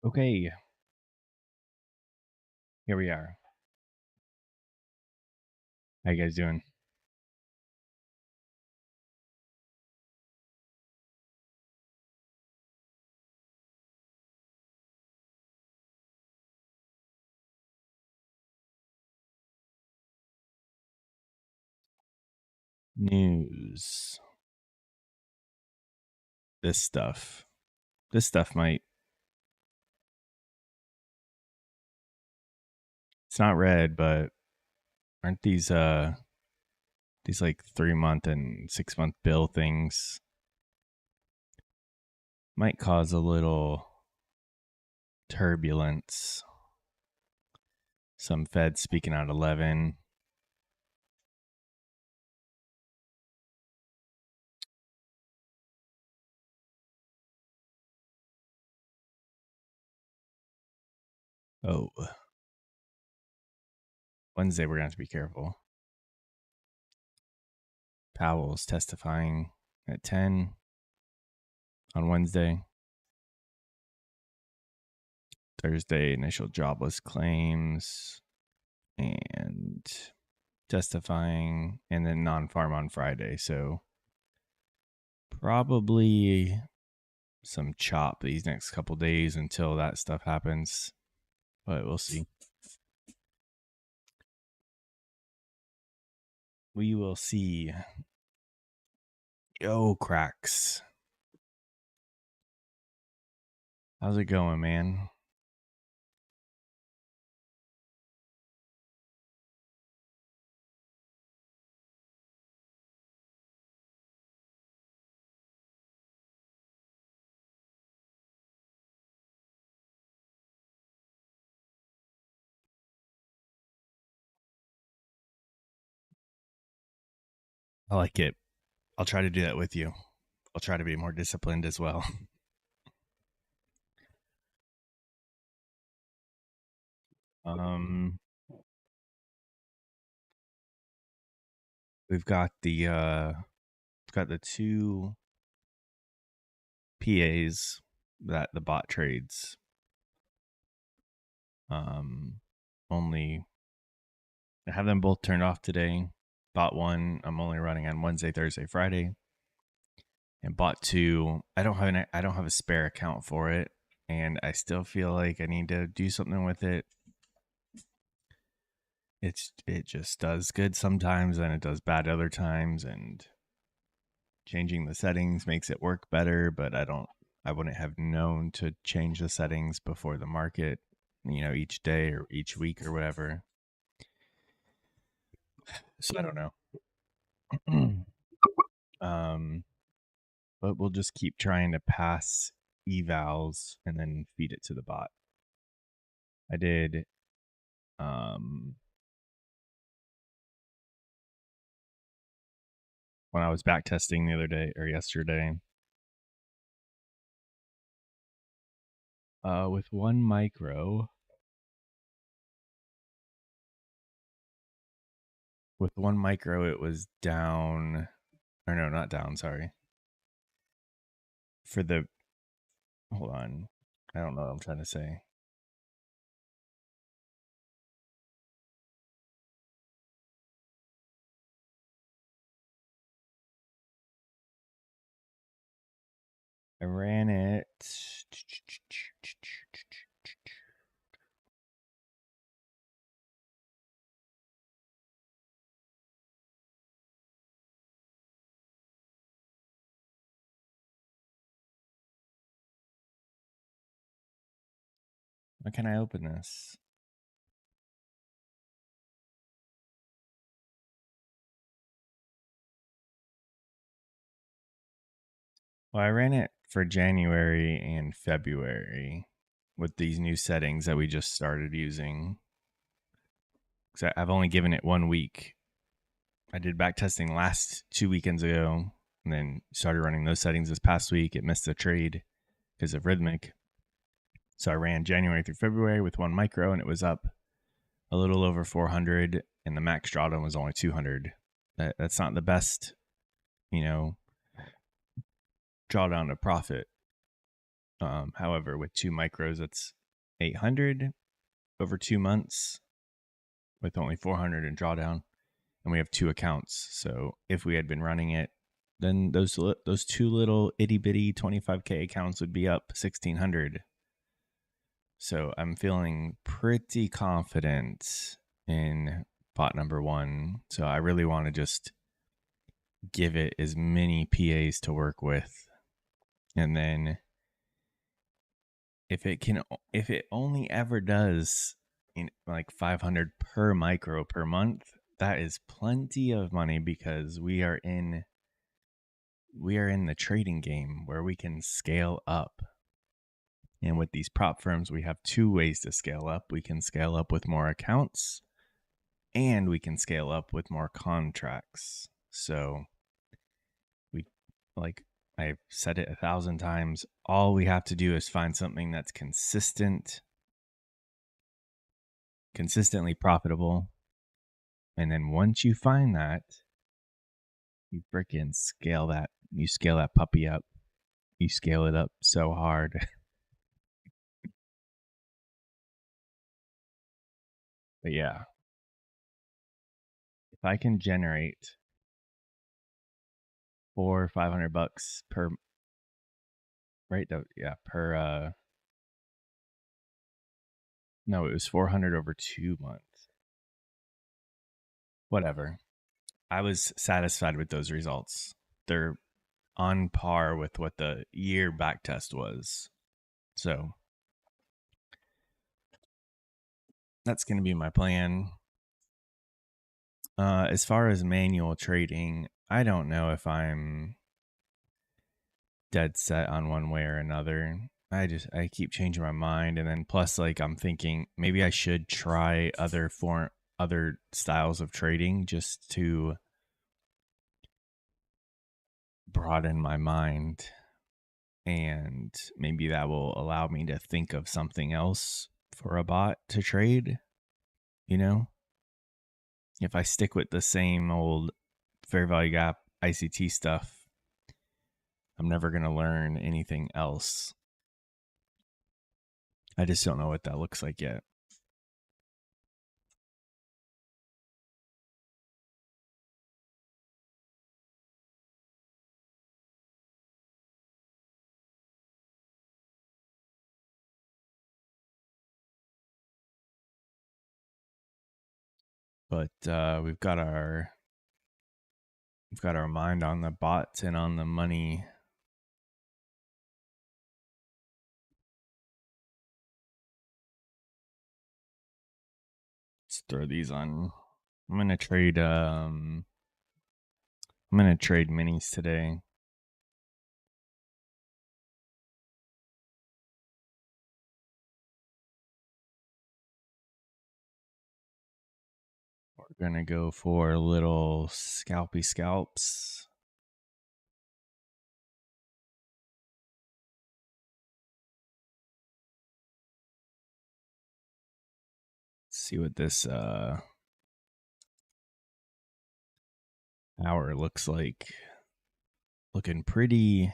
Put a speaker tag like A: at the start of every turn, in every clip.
A: Okay, here we are. How you guys doing? News. This stuff. This stuff might. It's not red, but aren't these like 3-month and 6-month bill things might cause a little turbulence. Some Fed speaking out 11. Oh, Wednesday we're going to have to be careful. Powell's testifying at 10 on Wednesday. Thursday, initial jobless claims and testifying, and then non-farm on Friday. So probably some chop these next couple days until that stuff happens, but we'll see. We will see. Yo, cracks. How's it going, man? I like it. I'll try to do that with you. I'll try to be more disciplined as well. um we've got the two PAs that the bot trades. Only I have them both turned off today. Bot 1 I'm only running on Wednesday, Thursday, Friday. And bot 2 I don't have a spare account for it, and I still feel like I need to do something with it. It just does good sometimes and it does bad other times, and changing the settings makes it work better, but I wouldn't have known to change the settings before the market, each day or each week or whatever. So I don't know. But we'll just keep trying to pass evals and then feed it to the bot. I did when I was back testing the other day or yesterday, with one micro, it was down, or no, not down, sorry. For the, hold on, I don't know what I'm trying to say. I ran it. When can I open this? Well, I ran it for January and February with these new settings that we just started using. Because I've only given it 1 week. I did back testing last 2 weekends ago, and then started running those settings this past week. It missed the trade because of Rhythmic. So I ran January through February with one micro, and it was up a little over 400, and the max drawdown was only 200. That's not the best, drawdown to profit. However, with 2 micros, that's 800 over 2 months with only 400 in drawdown, and we have 2 accounts. So if we had been running it, then those two little itty bitty 25K accounts would be up 1,600. So I'm feeling pretty confident in bot number one. So I really want to just give it as many PAs to work with, and then if it only ever does like 500 per micro per month, that is plenty of money, because we are in the trading game where we can scale up. And with these prop firms, we have two ways to scale up. We can scale up with more accounts, and we can scale up with more contracts. So we, like I've said it 1,000 times, all we have to do is find something that's consistently profitable. And then once you find that, you freaking scale that puppy up. You scale it up so hard. But yeah, if I can generate $400 or $500 per, right? Yeah, per, no, it was 400 over 2 months. Whatever. I was satisfied with those results. They're on par with what the year back test was. So that's going to be my plan. As far as manual trading, I don't know if I'm dead set on one way or another. I keep changing my mind, and then plus, like, I'm thinking maybe I should try other styles of trading just to broaden my mind, and maybe that will allow me to think of something else for a bot to trade. You know, if I stick with the same old fair value gap ICT stuff, I'm never going to learn anything else. I just don't know what that looks like yet. But we've got our mind on the bots and on the money. Let's throw these on. I'm gonna trade minis today. We're gonna go for little scalpy scalps. Let's see what this hour looks like. Looking pretty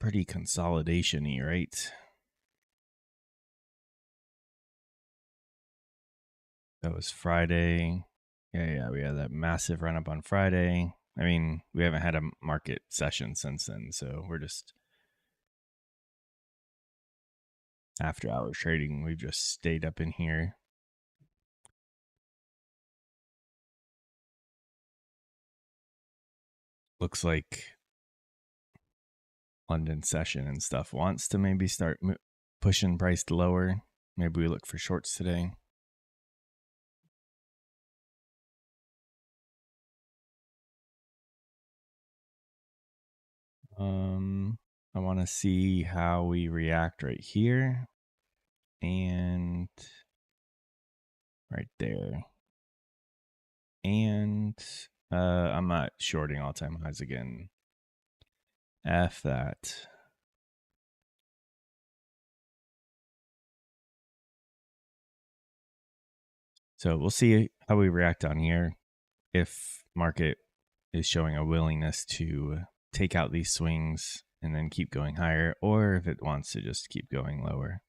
A: consolidation-y, right? That was Friday. Yeah, we had that massive run up on Friday. I mean, we haven't had a market session since then, so we're just after hours trading. We've just stayed up in here. Looks like London session and stuff wants to maybe start pushing price lower. Maybe we look for shorts today. I want to see how we react right here and right there. And I'm not shorting all-time highs again. F that. So we'll see how we react on here. If market is showing a willingness to take out these swings, and then keep going higher, or if it wants to just keep going lower.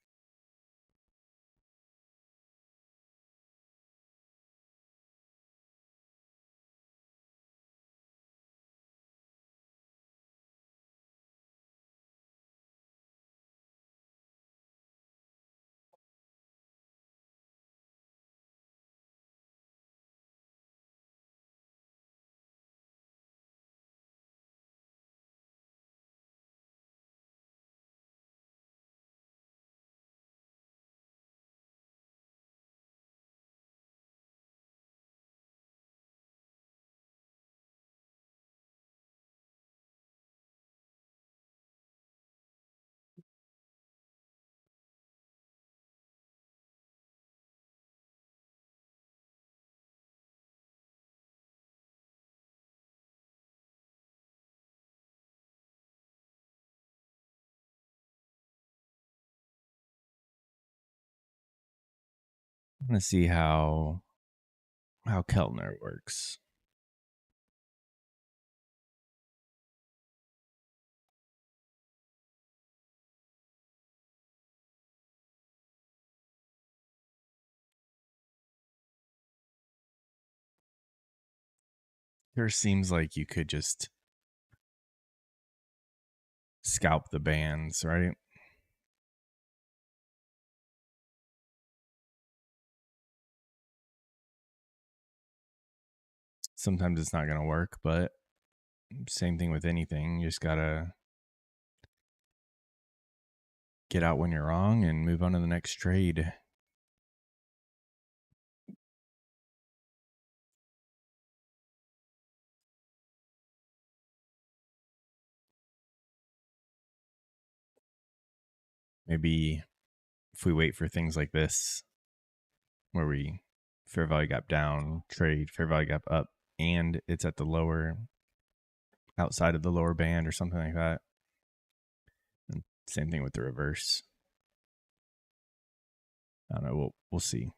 A: I'm going to see how Keltner works. There seems like you could just scalp the bands, right? Sometimes it's not going to work, but same thing with anything. You just got to get out when you're wrong and move on to the next trade. Maybe if we wait for things like this, where we fair value gap down, trade fair value gap up, and it's at the lower, outside of the lower band or something like that. And same thing with the reverse. I don't know. We'll see.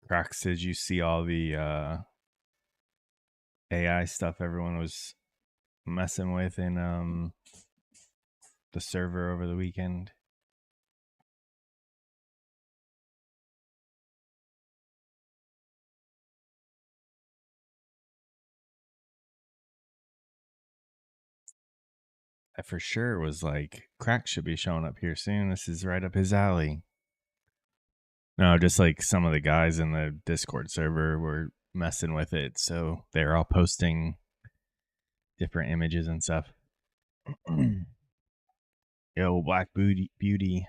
A: Cracks, did you see all the AI stuff everyone was messing with in the server over the weekend? I for sure was like, Crack should be showing up here soon. This is right up his alley. No, just like some of the guys in the Discord server were messing with it. So they're all posting different images and stuff. Yo, Black Beauty.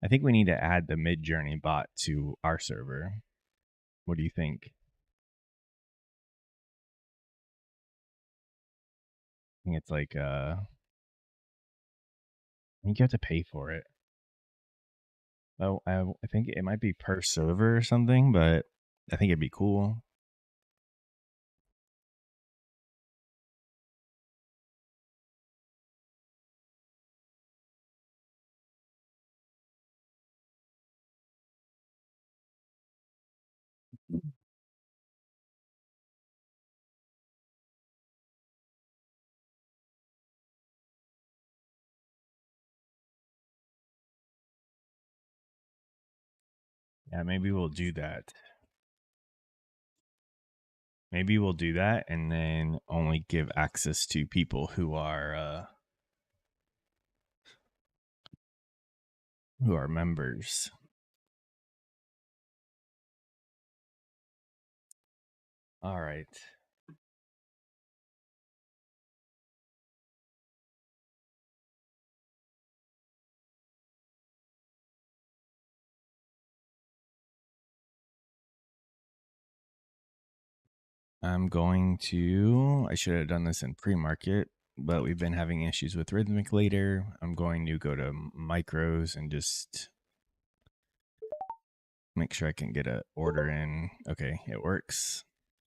A: I think we need to add the Mid Journey bot to our server. What do you think? I think it's like I think you have to pay for it. Oh, I think it might be per server or something, but I think it'd be cool. Yeah, maybe we'll do that. Maybe we'll do that and then only give access to people who are members. All right. I'm going to, I should have done this in pre-market, but we've been having issues with Rhythmic later. I'm going to go to micros and just make sure I can get a order in. Okay, it works.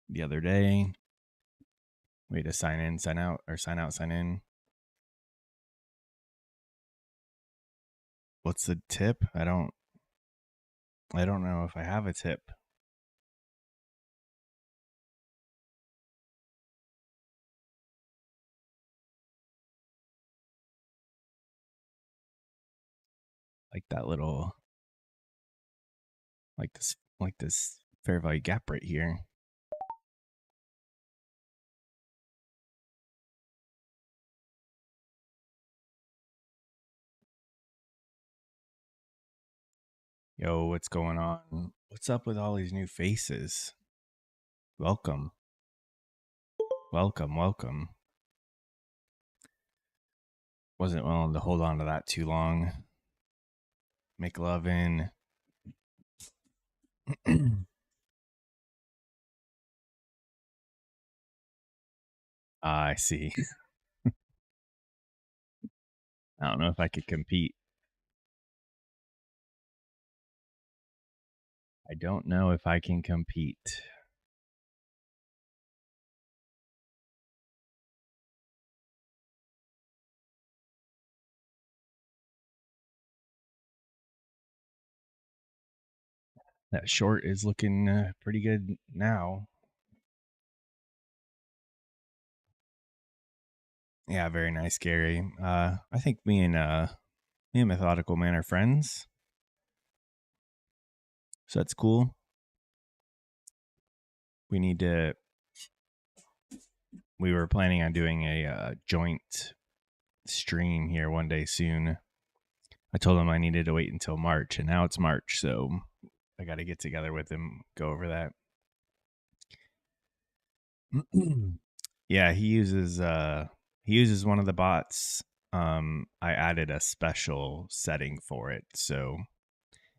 A: The other day, we had to sign in, sign out, or sign out, sign in. What's the tip? I don't know if I have a tip. Like that little, like this fair value gap right here. Yo, what's going on? What's up with all these new faces? Welcome. Welcome, welcome. Wasn't willing to hold on to that too long. McLovin. I see. I don't know if I could compete. I don't know if I can compete. That short is looking pretty good now. Yeah, very nice, Gary. I think me and Methodical Man are friends, so that's cool. We need to. We were planning on doing a joint stream here one day soon. I told him I needed to wait until March, and now it's March, so I got to get together with him, go over that. Yeah, he uses one of the bots. I added a special setting for it, so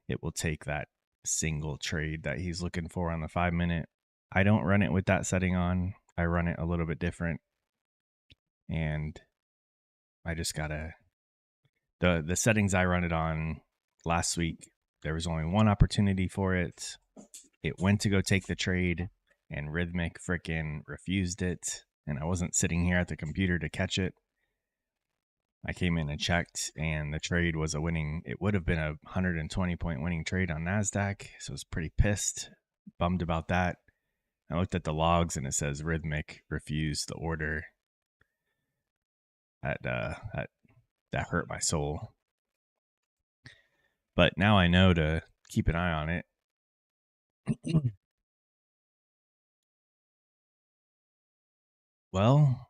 A: it will take that single trade that he's looking for on the 5 minute. I don't run it with that setting on. I run it a little bit different, and I just gotta the settings I run it on last week. There was only one opportunity for it. It went to go take the trade, and Rhythmic frickin' refused it. And I wasn't sitting here at the computer to catch it. I came in and checked, and the trade was a winning. It would have been a 120-point winning trade on Nasdaq. So I was pretty pissed, bummed about that. I looked at the logs, and it says Rhythmic refused the order. That hurt my soul. But now I know to keep an eye on it. Well,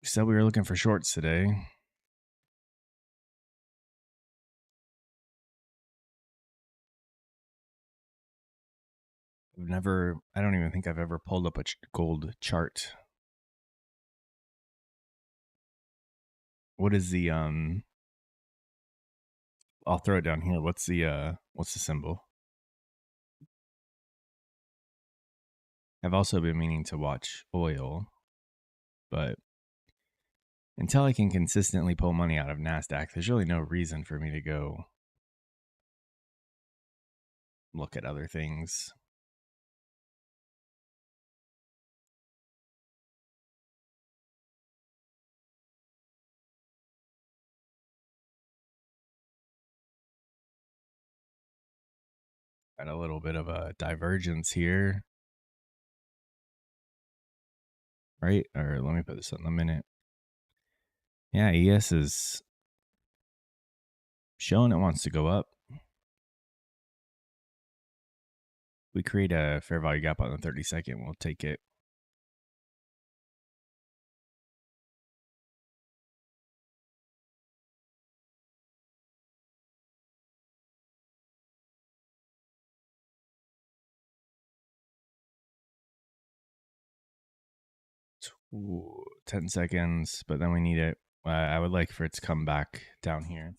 A: we said we were looking for shorts today. I don't even think I've ever pulled up a gold chart. What is the, I'll throw it down here. What's the symbol? I've also been meaning to watch oil, but until I can consistently pull money out of Nasdaq, there's really no reason for me to go look at other things. Got a little bit of a divergence here, right? Or let me put this on the minute. Yeah, ES is showing it wants to go up. We create a fair value gap on the 30-second. We'll take it. Ooh, 10 seconds, but then we need it. I would like for it to come back down here.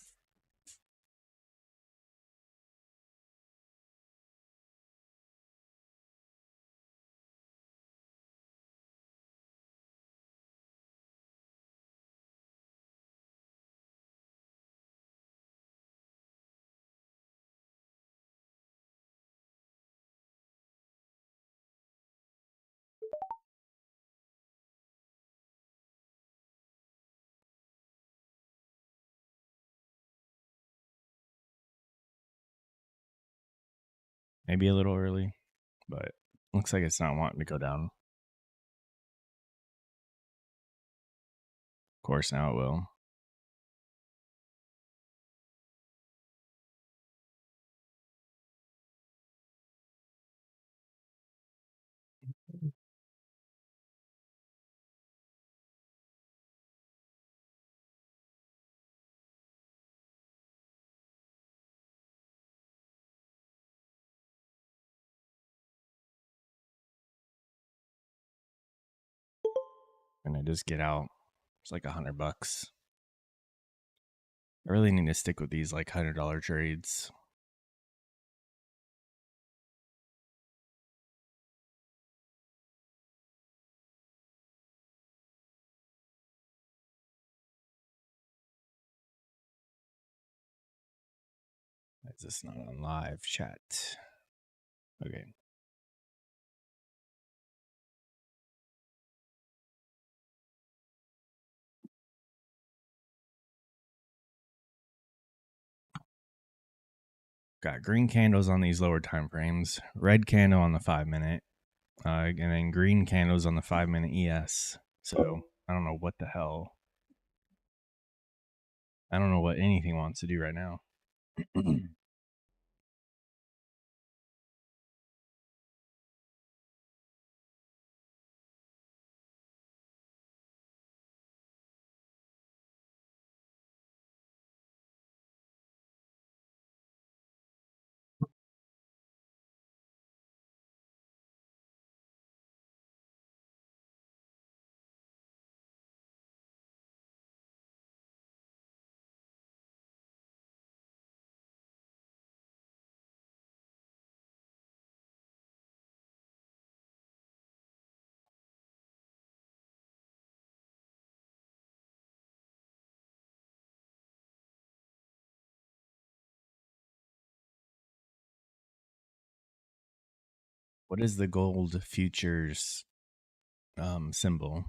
A: Maybe a little early, but looks like it's not wanting to go down. Of course, now it will. And I just get out. It's like $100. I really need to stick with these like $100 trades. Is this not on live chat? Okay. Got green candles on these lower time frames, red candle on the 5 minute, and then green candles on the 5 minute ES. So I don't know what the hell. I don't know what anything wants to do right now. What is the gold futures symbol?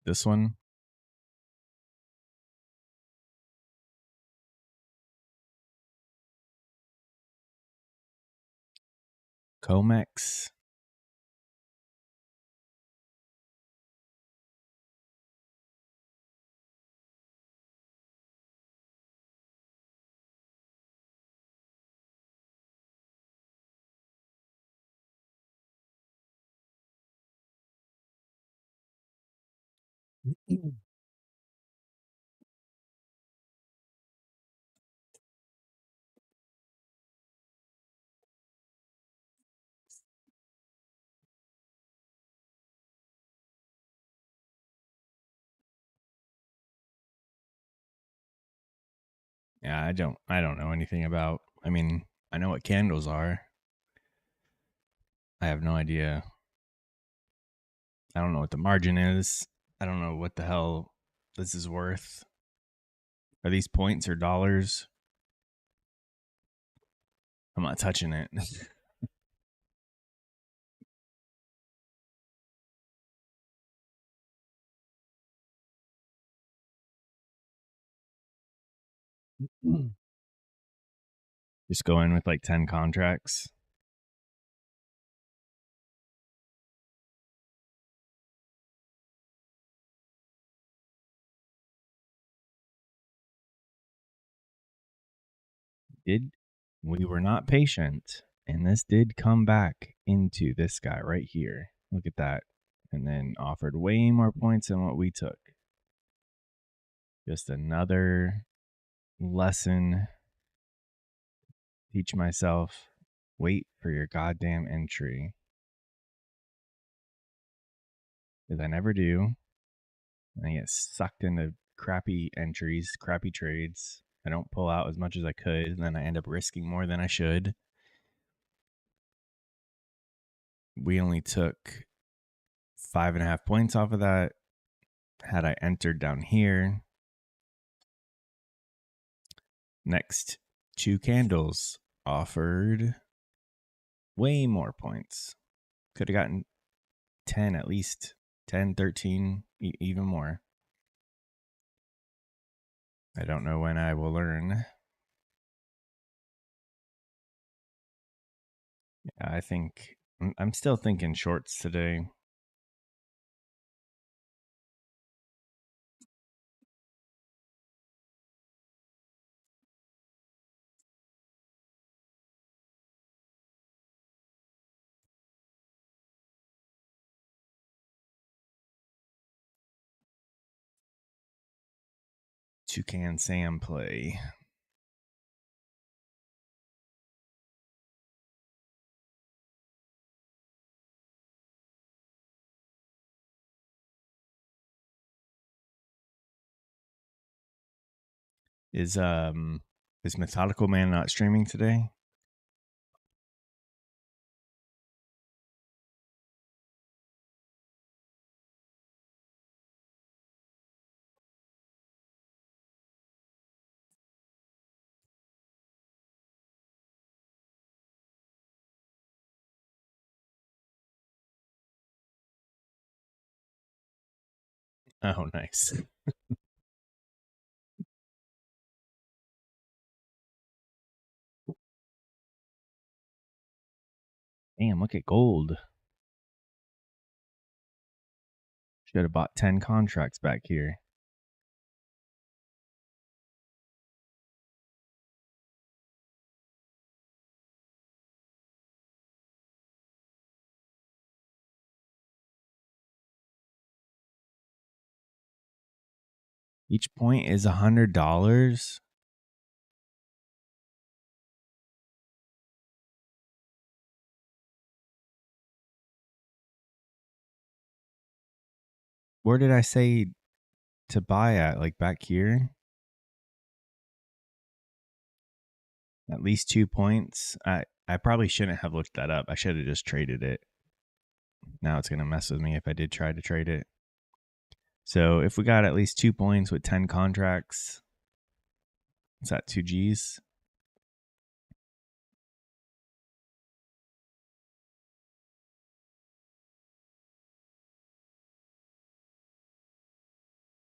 A: This one? Comex? Yeah, I don't know anything about. I mean, I know what candles are. I have no idea. I don't know what the margin is. I don't know what the hell this is worth. Are these points or dollars? I'm not touching it. Just go in with like 10 contracts. Did we were not patient, and this did come back into this guy right here. Look at that. And then offered way more points than what we took. Just another lesson. Teach myself. Wait for your goddamn entry. Because I never do. And I get sucked into crappy entries, crappy trades. I don't pull out as much as I could, and then I end up risking more than I should. we only took 5.5 points off of that. Had I entered down here, next two candles offered way more points. Could have gotten 10 at least, 10, 13, even more. I don't know when I will learn. I think I'm still thinking shorts today. Toucan Sam play. Is Methodical Man not streaming today? Oh, nice. Damn, look at gold. Should have bought 10 contracts back here. Each point is $100. Where did I say to buy at? Like back here? At least 2 points. I probably shouldn't have looked that up. I should have just traded it. Now it's going to mess with me if I did try to trade it. So if we got at least 2 points with 10 contracts, is that 2 G's?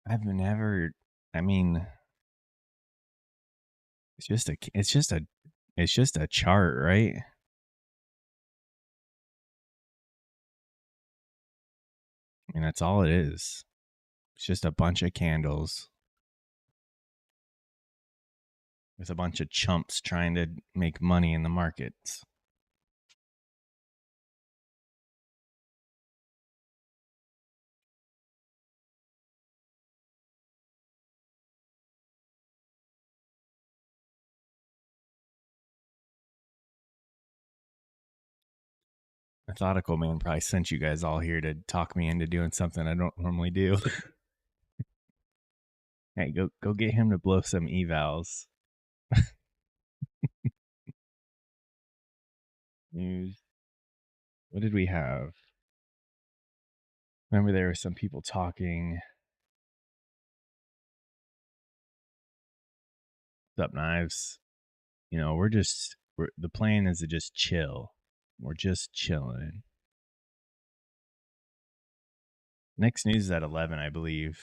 A: I've never, I mean, it's just a chart, right? I mean, that's all it is. It's just a bunch of candles with a bunch of chumps trying to make money in the markets. Methodical Man probably sent you guys all here to talk me into doing something I don't normally do. Hey, go get him to blow some evals. News. What did we have? Remember there were some people talking. What's up, Knives? You know, the plan is to just chill. We're just chilling. Next news is at 11, I believe.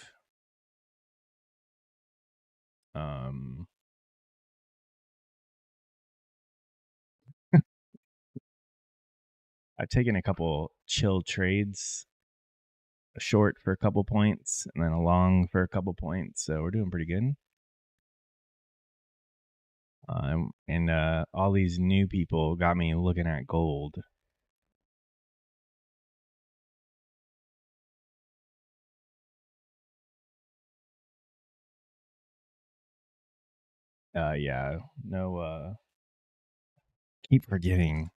A: I've taken a couple chill trades, a short for a couple points, and then a long for a couple points. So we're doing pretty good. And all these new people got me looking at gold. Yeah, no. Keep forgetting.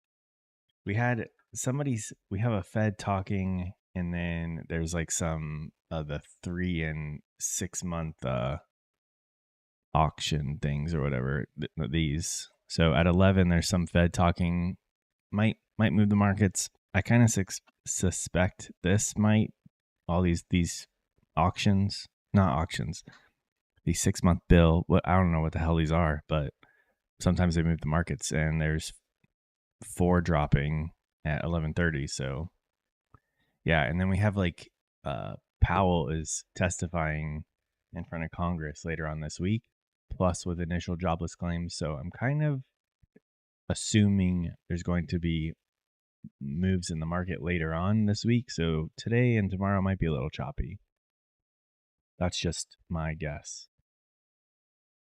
A: We had we have a Fed talking, and then there's like some of the 3 and 6 month auction things or whatever. These. So at 11, there's some Fed talking. Might move the markets. I kind of suspect this might all these auctions, not auctions, the 6 month bill. What I don't know what the hell these are, but sometimes they move the markets, and there's four dropping at 11:30. So yeah, and then we have like Powell is testifying in front of Congress later on this week, plus with initial jobless claims. So I'm kind of assuming there's going to be moves in the market later on this week. So today and tomorrow might be a little choppy. That's just my guess.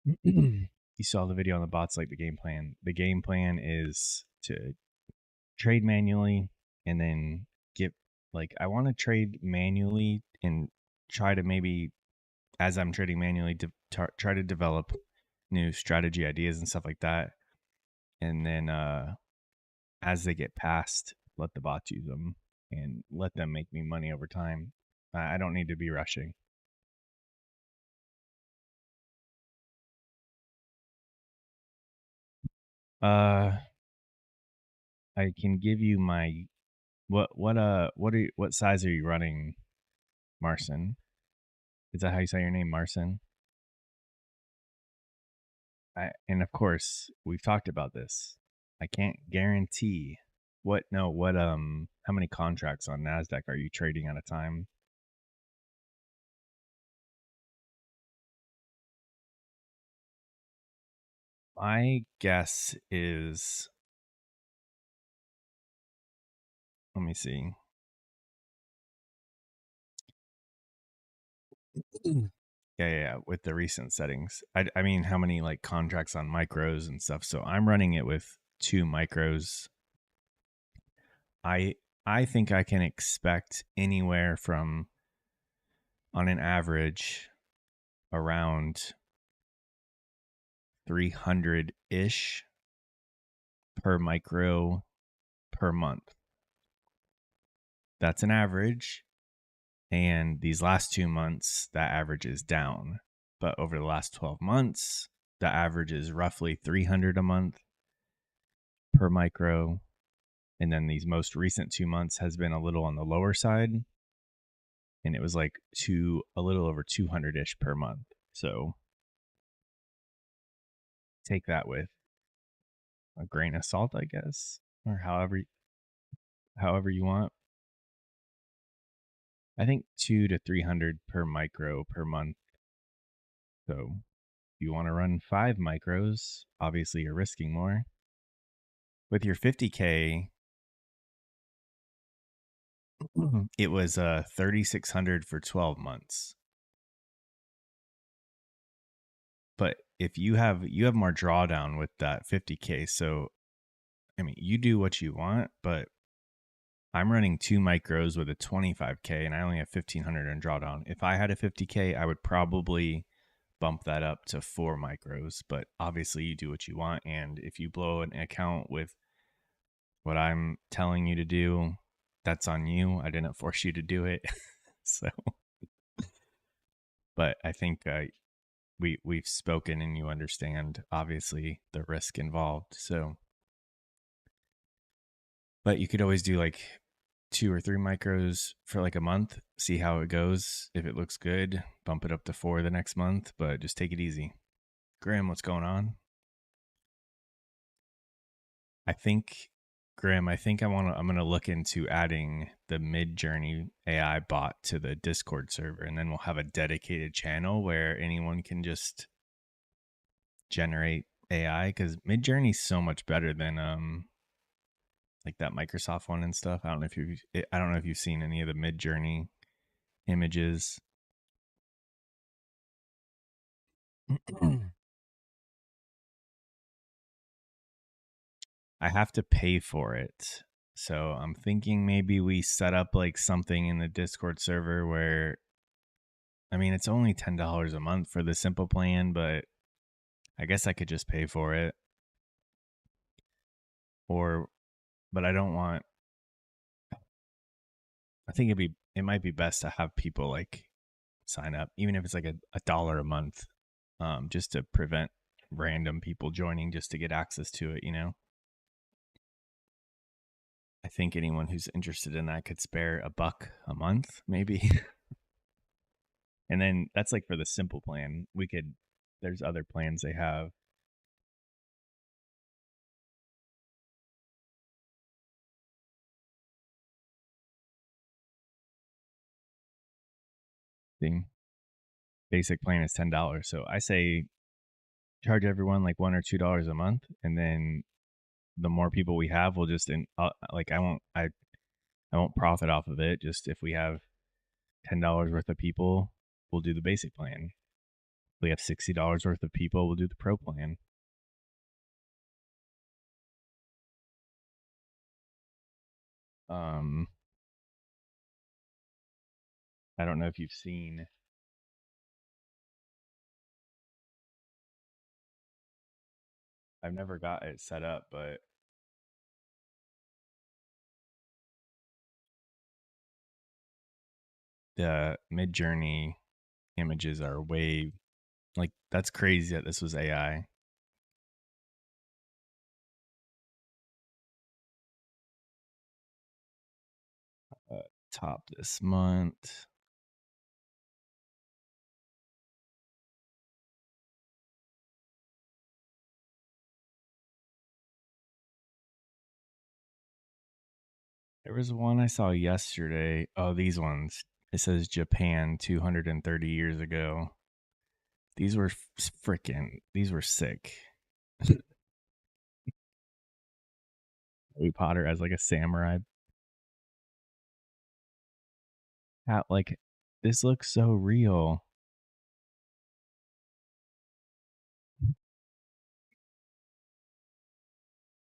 A: You saw the video on the bots, like the game plan. The game plan is to trade manually and then get like I want to trade manually and try to maybe as I'm trading manually try to develop new strategy ideas and stuff like that. And then as they get passed, let the bots use them and let them make me money over time. I don't need to be rushing. Uh, I can give you my what size are you running, Marcin? Is that how you say your name, Marcin? And of course, we've talked about this. I can't guarantee what how many contracts on Nasdaq are you trading at a time? My guess is, let me see. Yeah, with the recent settings. I mean, how many like contracts on micros and stuff. So I'm running it with two micros. I I think I can expect anywhere from on an average around 300 ish per micro per month. That's an average. And these last 2 months, that average is down. But over the last 12 months, the average is roughly 300 a month per micro. And then these most recent 2 months has been a little on the lower side. And it was like a little over 200 ish per month. So take that with a grain of salt, I guess, or however you want. I think 2 to 300 per micro per month. So if you want to run 5 micros, obviously you're risking more. With your 50K, it was 3,600 for 12 months. But if you have more drawdown with that 50K, so I mean, you do what you want, but I'm running 2 micros with a 25K and I only have 1,500 in drawdown. If I had a 50K, I would probably bump that up to 4 micros, but obviously you do what you want. And if you blow an account with what I'm telling you to do, that's on you. I didn't force you to do it. So, but I think we've spoken and you understand obviously the risk involved. So, but you could always do like 2 or 3 micros for like a month, see how it goes. If it looks good, bump it up to 4 the next month, but just take it easy. Graham, what's going on? I think Graham, I'm gonna look into adding the Mid Journey AI bot to the Discord server, and then we'll have a dedicated channel where anyone can just generate AI, because Mid Journey's so much better than like that Microsoft one and stuff. I don't know if you've seen any of the Mid Journey images. I have to pay for it. So I'm thinking maybe we set up like something in the Discord server where, I mean, it's only $10 a month for the simple plan, but I guess I could just pay for it. Or, but I don't want, I think it might be best to have people like sign up, even if it's like a dollar a month, just to prevent random people joining just to get access to it, you know? I think anyone who's interested in that could spare $1 a month, maybe. And then that's like for the simple plan. There's other plans they have. Thing. Basic plan is $10. So I say charge everyone like $1 or $2 a month, and then the more people we have, we'll just like I won't profit off of it. Just if we have $10 worth of people, we'll do the basic plan. If we have $60 worth of people, we'll do the pro plan. Um, I don't know if you've seen. I've never got it set up, but the mid journey images are way like that's crazy that this was AI. Top this month. There was one I saw yesterday. Oh, these ones. It says Japan 230 years ago. These were these were sick. Harry Potter as like a samurai hat. Like, this looks so real.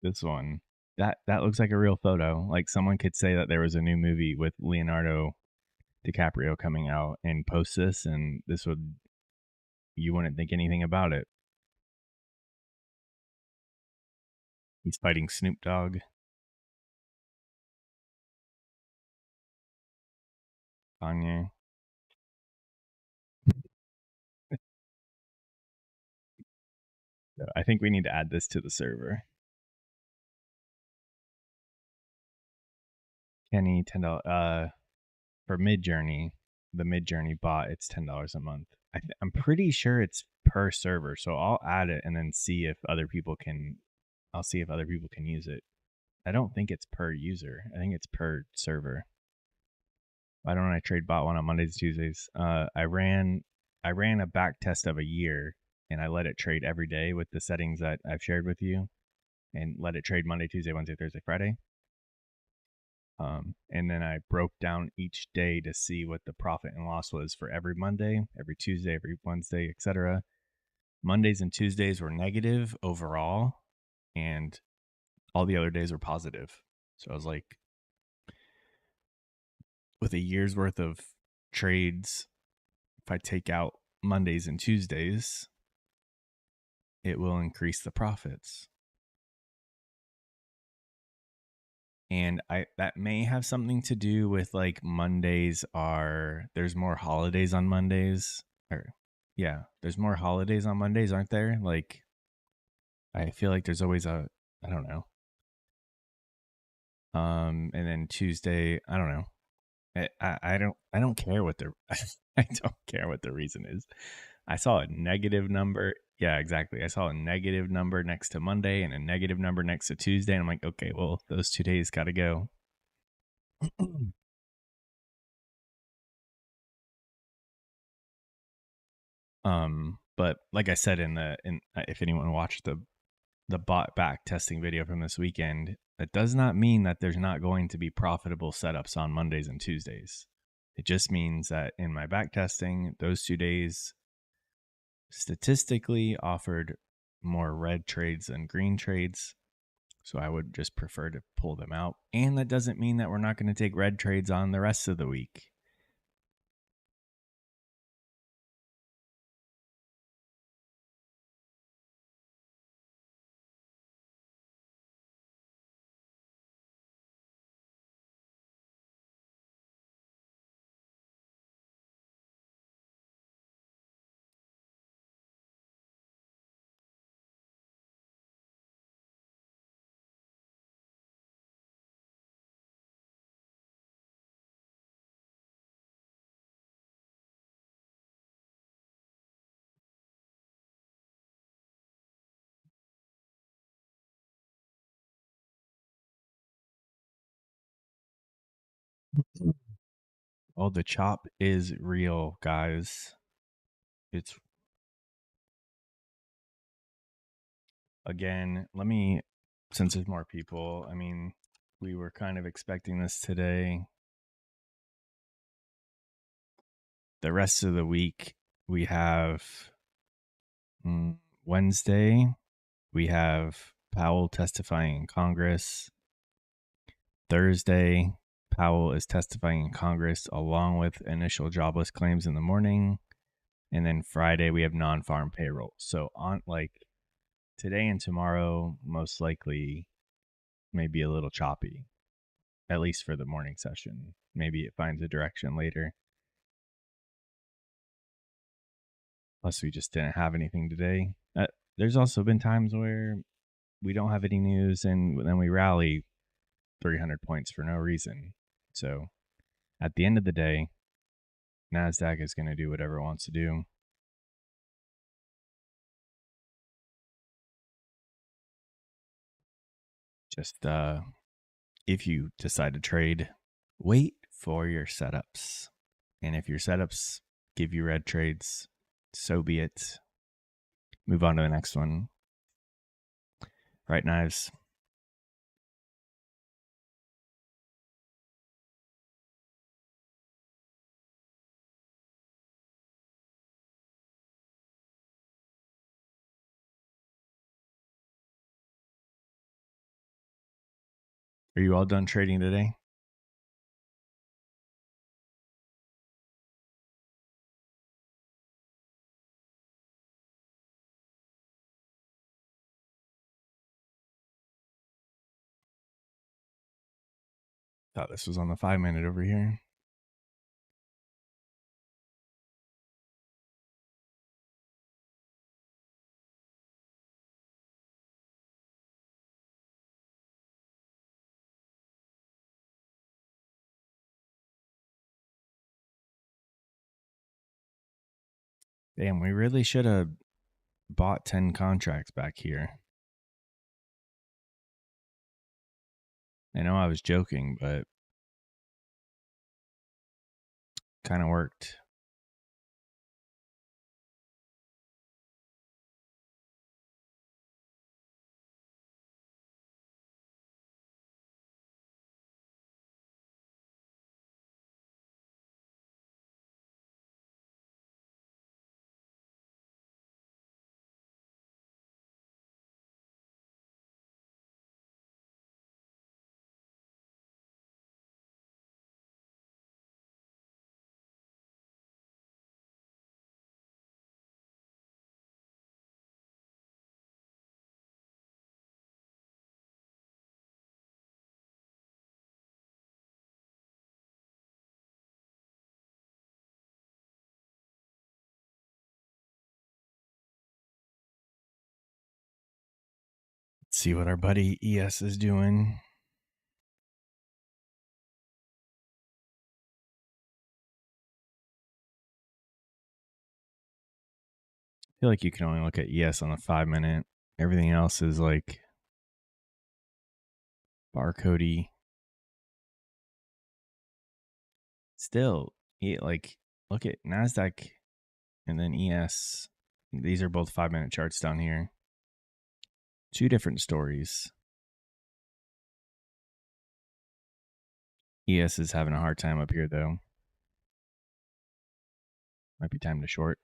A: This one. That looks like a real photo. Like someone could say that there was a new movie with Leonardo DiCaprio coming out and post this, and this would you wouldn't think anything about it. He's fighting Snoop Dogg, Kanye. So I think we need to add this to the server. Kenny, $10. For Mid Journey, the Mid Journey bot, it's $10 a month. I'm pretty sure it's per server, so I'll add it and then see if other people can. I'll see if other people can use it. I don't think it's per user. I think it's per server. Why don't I trade bot one on Mondays and Tuesdays? I ran a back test of a year and I let it trade every day with the settings that I've shared with you, and let it trade Monday, Tuesday, Wednesday, Thursday, Friday. And then I broke down each day to see what the profit and loss was for every Monday, every Tuesday, every Wednesday, etc. Mondays and Tuesdays were negative overall, and all the other days were positive. So I was like, with a year's worth of trades, if I take out Mondays and Tuesdays, it will increase the profits. And I that may have something to do with like Mondays are there's more holidays on Mondays, or yeah, there's more holidays on Mondays, aren't there? Like I feel like there's always a I don't know. And then Tuesday, I don't know. I don't care what the I don't care what the reason is. I saw a negative number. Yeah, exactly. I saw a negative number next to Monday and a negative number next to Tuesday, and I'm like, okay, well, those 2 days got to go. But like I said in if anyone watched the bot back testing video from this weekend, that does not mean that there's not going to be profitable setups on Mondays and Tuesdays. It just means that in my back testing, those 2 days statistically offered more red trades than green trades. So I would just prefer to pull them out. And that doesn't mean that we're not going to take red trades on the rest of the week. Oh, the chop is real, guys. It's again, since there's more people, I mean, we were kind of expecting this today. The rest of the week, we have Wednesday, we have Powell testifying in Congress. Thursday, Powell is testifying in Congress along with initial jobless claims in the morning. And then Friday, we have non farm payroll. So, on like today and tomorrow, most likely, may be a little choppy, at least for the morning session. Maybe it finds a direction later. Plus, we just didn't have anything today. There's also been times where we don't have any news and then we rally 300 points for no reason. So, at the end of the day, Nasdaq is going to do whatever it wants to do. Just if you decide to trade, wait for your setups. And if your setups give you red trades, so be it. Move on to the next one. Right, Knives? Are you all done trading today? Thought this was on the 5-minute over here. Damn, we really should have bought 10 contracts back here. I know I was joking, but kind of worked. Let's see what our buddy ES is doing. I feel like you can only look at ES on the 5-minute. Everything else is like barcodey. Still, like look at Nasdaq and then ES. These are both 5-minute charts down here. Two different stories. ES is having a hard time up here though. Might be time to short.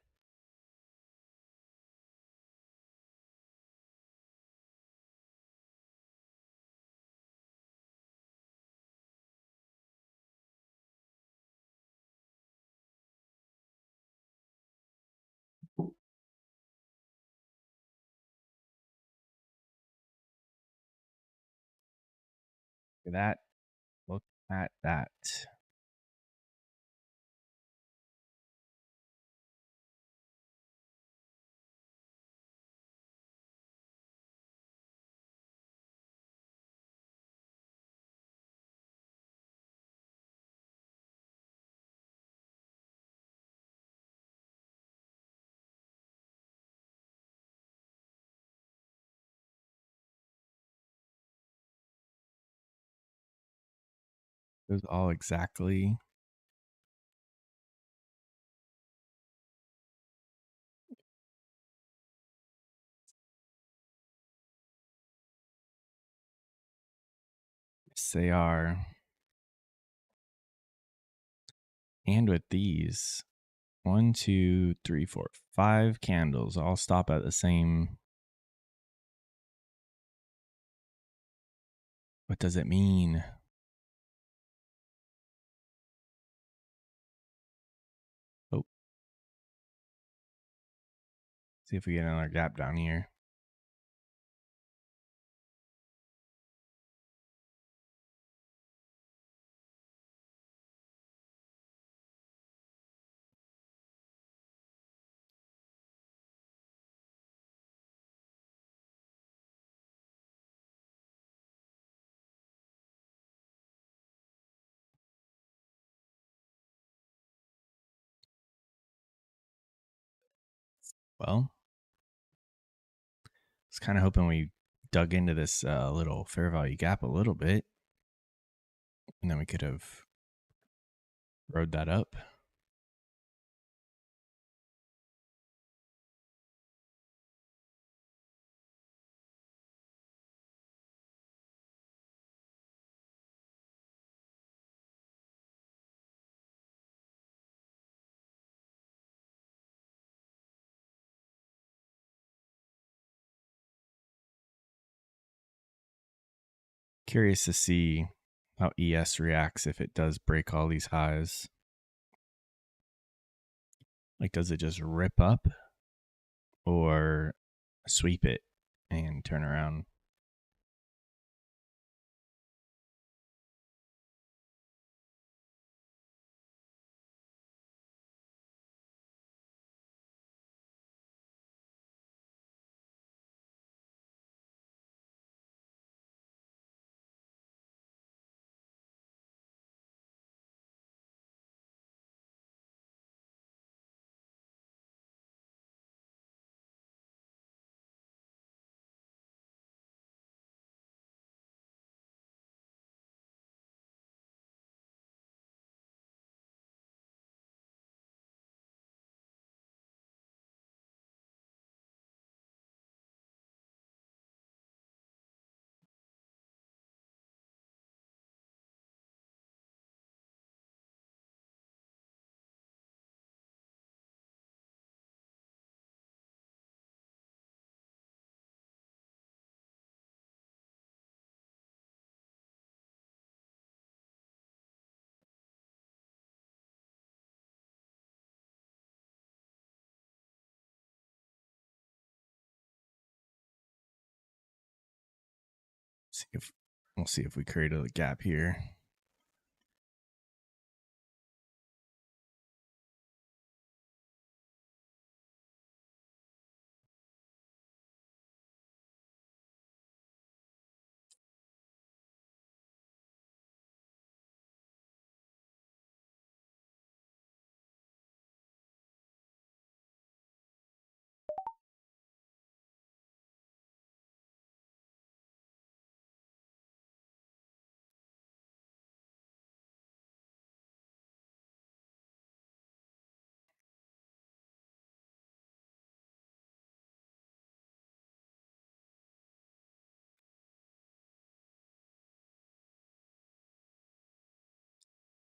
A: Look at that. Look at that. It was all exactly Yes, they are. And with these, 1, 2, 3, 4, 5 candles all stop at the same. What does it mean? Oh, see if we get another gap down here. Well, I was kind of hoping we dug into this little fair value gap a little bit, and then we could have rode that up. Curious to see how ES reacts if it does break all these highs. Like, does it just rip up or sweep it and turn around? See if we'll see if we create a gap here.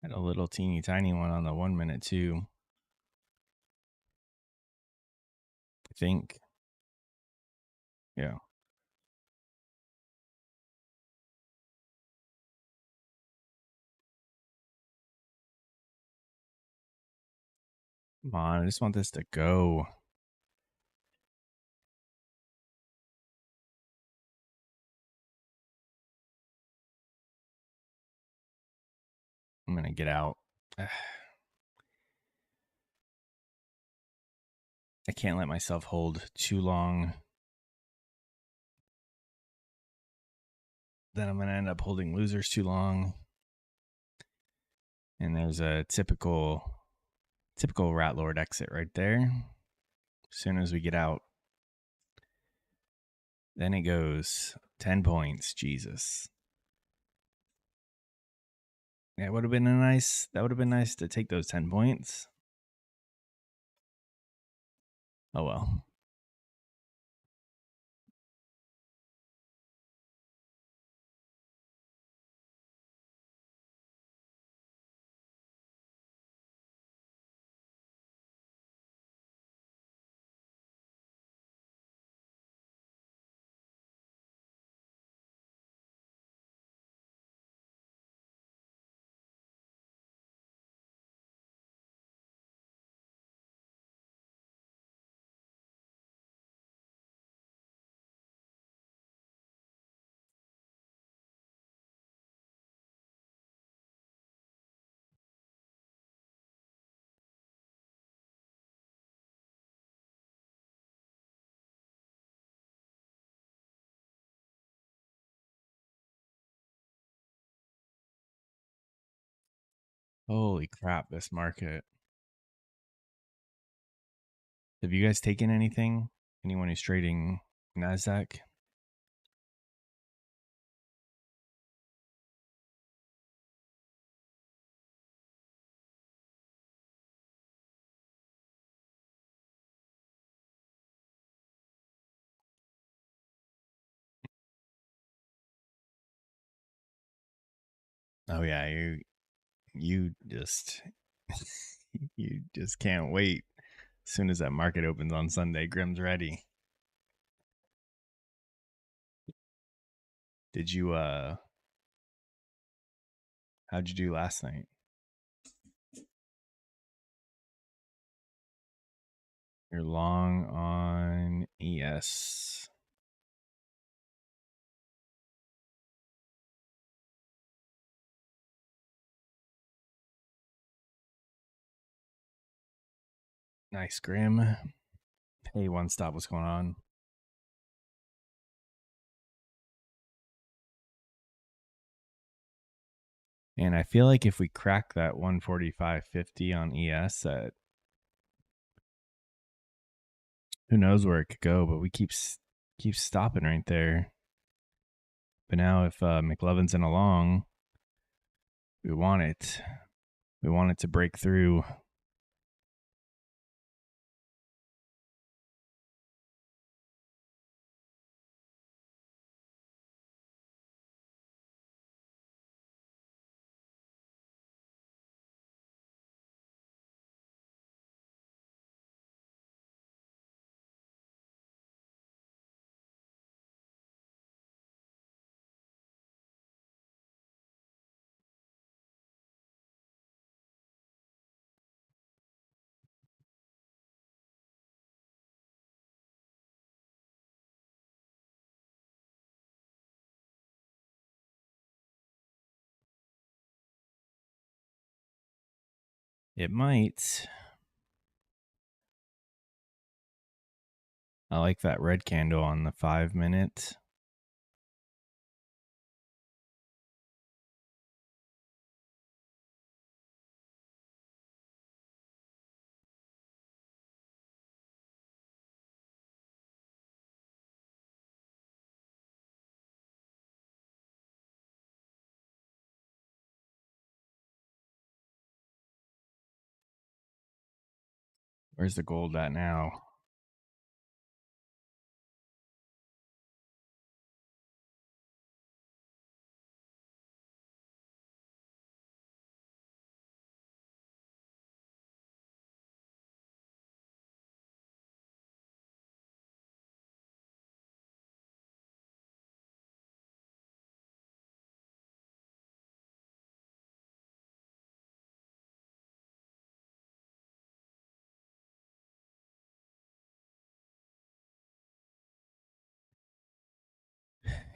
A: Had a little teeny tiny one on the 1 minute too. I think. Yeah. Come on, I just want this to go. I'm gonna get out. I can't let myself hold too long. Then I'm gonna end up holding losers too long. And there's a typical rat lord exit right there. As soon as we get out, then it goes 10 points. Jesus. Yeah, it would have been that would have been nice to take those 10 points. Oh well. Holy crap, this market. Have you guys taken anything? Anyone who's trading Nasdaq? Oh yeah, you just you just can't wait. As soon as that market opens on Sunday, Grim's ready. Did you how'd you do last night? You're long on ES. Nice, Grim. Hey, one stop, what's going on? And I feel like if we crack that 145.50 on ES, that who knows where it could go, but we keep stopping right there. But now if McLovin's in a long, we want it. We want it to break through. It might. I like that red candle on the 5 minute. Where's the gold at now?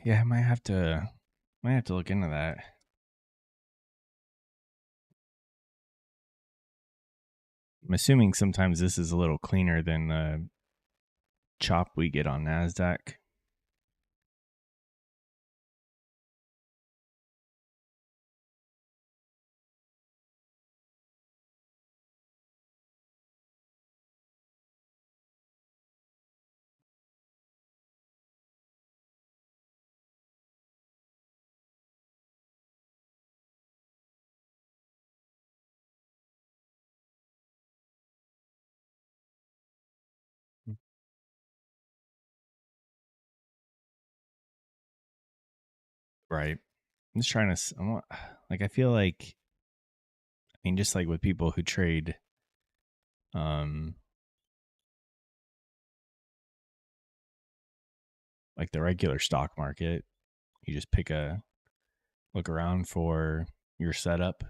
A: Yeah, I might have to look into that. I'm assuming sometimes this is a little cleaner than the chop we get on Nasdaq. Right. I'm just trying to. Like I feel like, I mean, just like with people who trade, um, like the regular stock market, you just look around for your setup.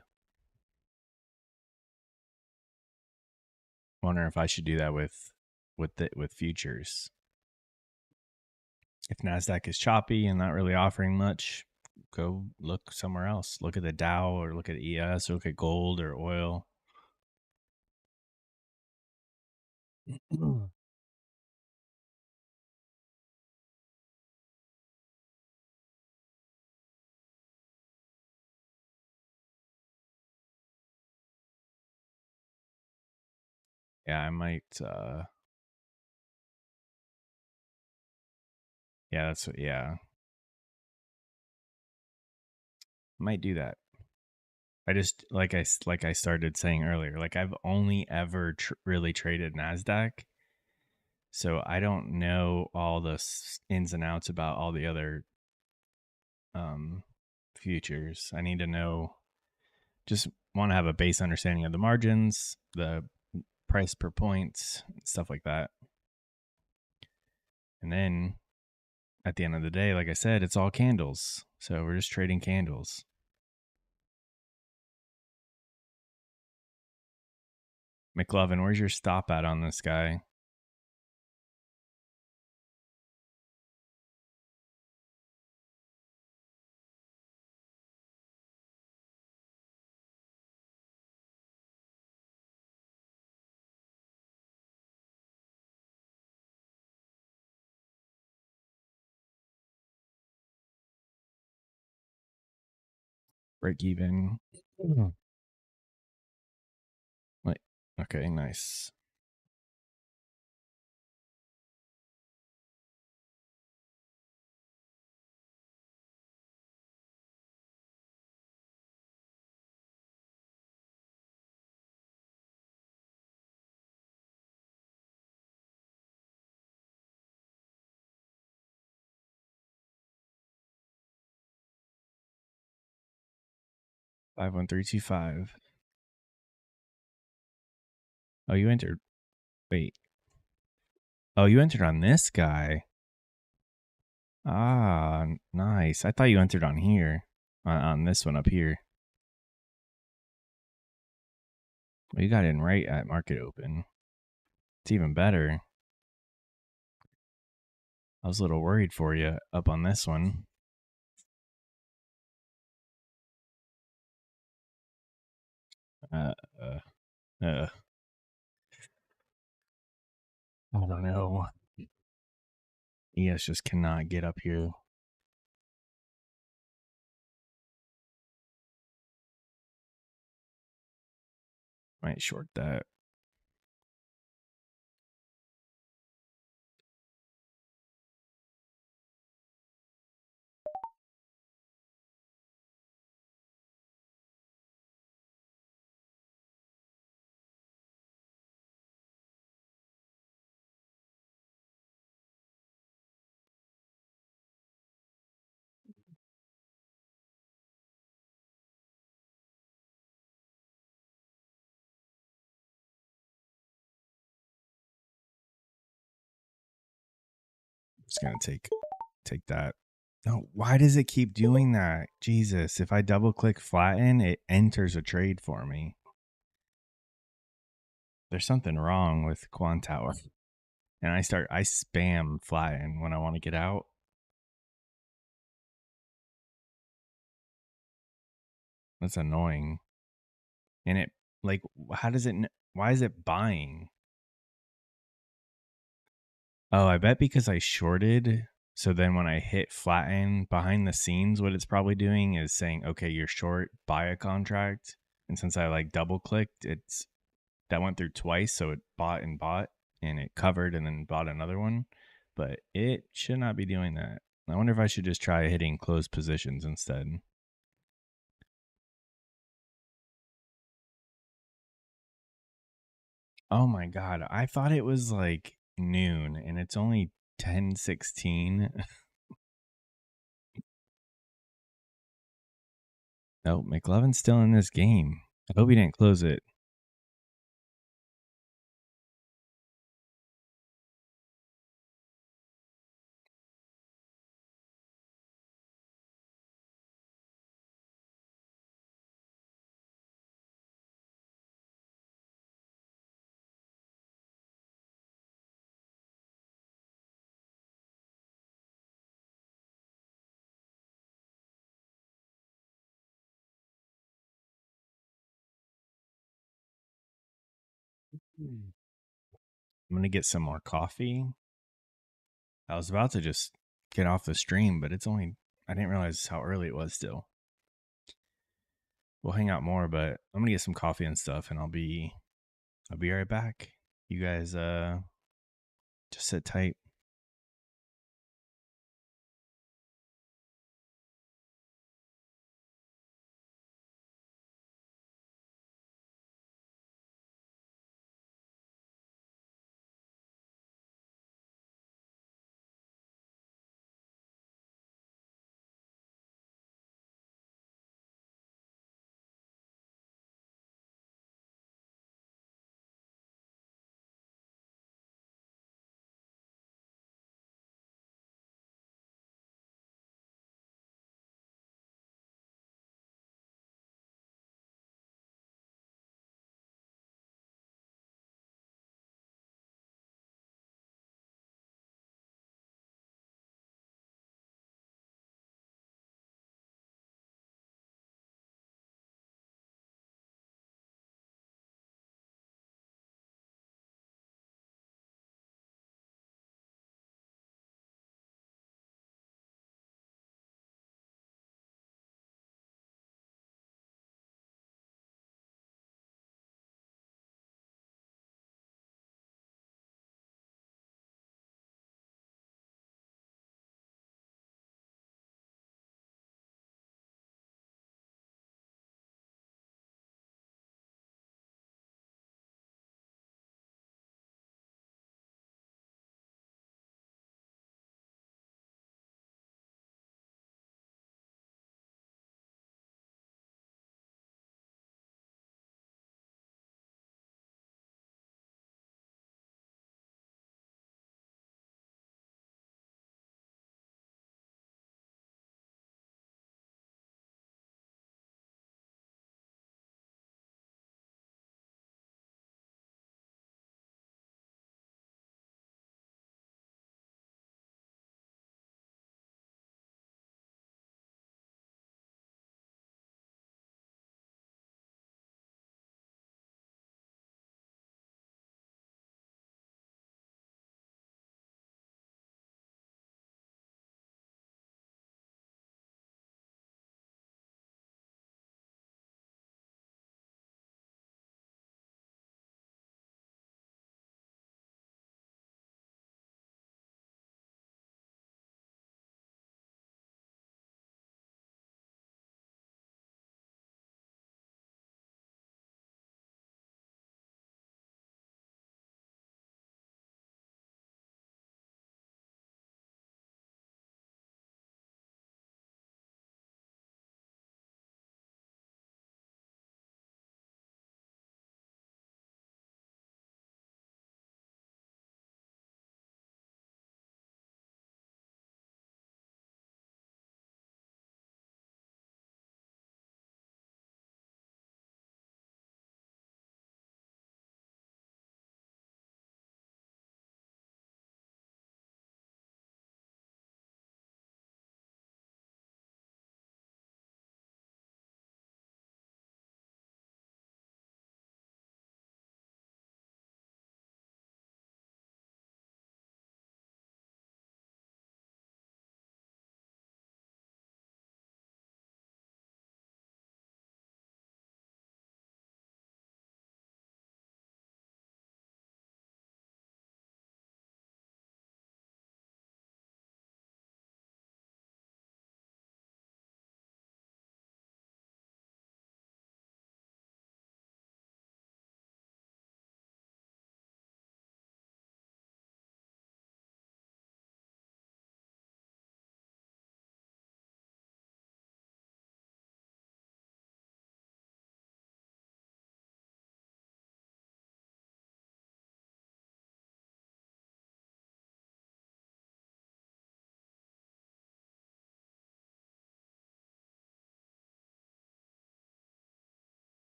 A: Wonder if I should do that with futures. If Nasdaq is choppy and not really offering much, go look somewhere else. Look at the Dow or look at ES or look at gold or oil. Yeah, I might. Yeah, that's what. Yeah, I might do that. I just like I started saying earlier. Like I've only ever really traded Nasdaq, so I don't know all the ins and outs about all the other um, futures. I need to know. Just want to have a base understanding of the margins, the price per points, stuff like that. And then at the end of the day, like I said, it's all candles. So we're just trading candles. McLovin, where's your stop at on this guy? Break even. Like, okay, nice. Five one three two five. Oh, you entered. Wait. Oh, you entered on this guy. Ah, nice. I thought you entered on here, on this one up here. Well, you got in right at market open. It's even better. I was a little worried for you up on this one. Uh, uh, I don't know. ES just cannot get up here. Might short that. Just gonna take that. No, why does it keep doing that? Jesus, if I double click flatten, it enters a trade for me. There's something wrong with Quantower. And I spam flatten when I want to get out. That's annoying. And it, like, how does it, why is it buying? Oh, I bet because I shorted. So then when I hit flatten behind the scenes, what it's probably doing is saying, okay, you're short, buy a contract. And since I like double clicked, it's that went through twice. So it bought and it covered and then bought another one. But it should not be doing that. I wonder if I should just try hitting closed positions instead. Oh my God. I thought it was like noon and it's only 10:16. Oh, McLovin's still in this game. I hope he didn't close it. I'm gonna get some more coffee. I was about to just get off the stream, but it's only I didn't realize how early it was still. We'll hang out more, but I'm gonna get some coffee and stuff and I'll be right back. You guys just sit tight.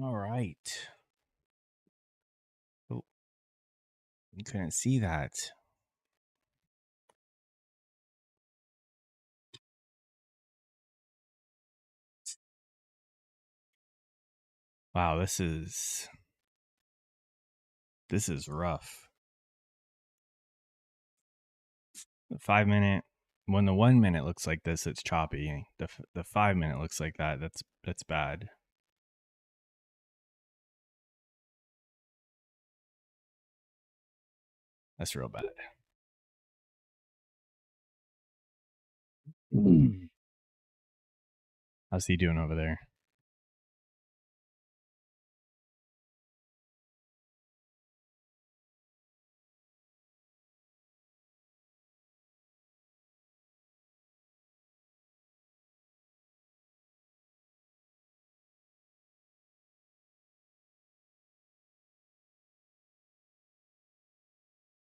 A: All right. Oh, you couldn't see that. Wow, this is rough. The 5 minute, when the 1 minute looks like this, it's choppy. The 5 minute looks like that. That's bad. That's real bad. How's he doing over there?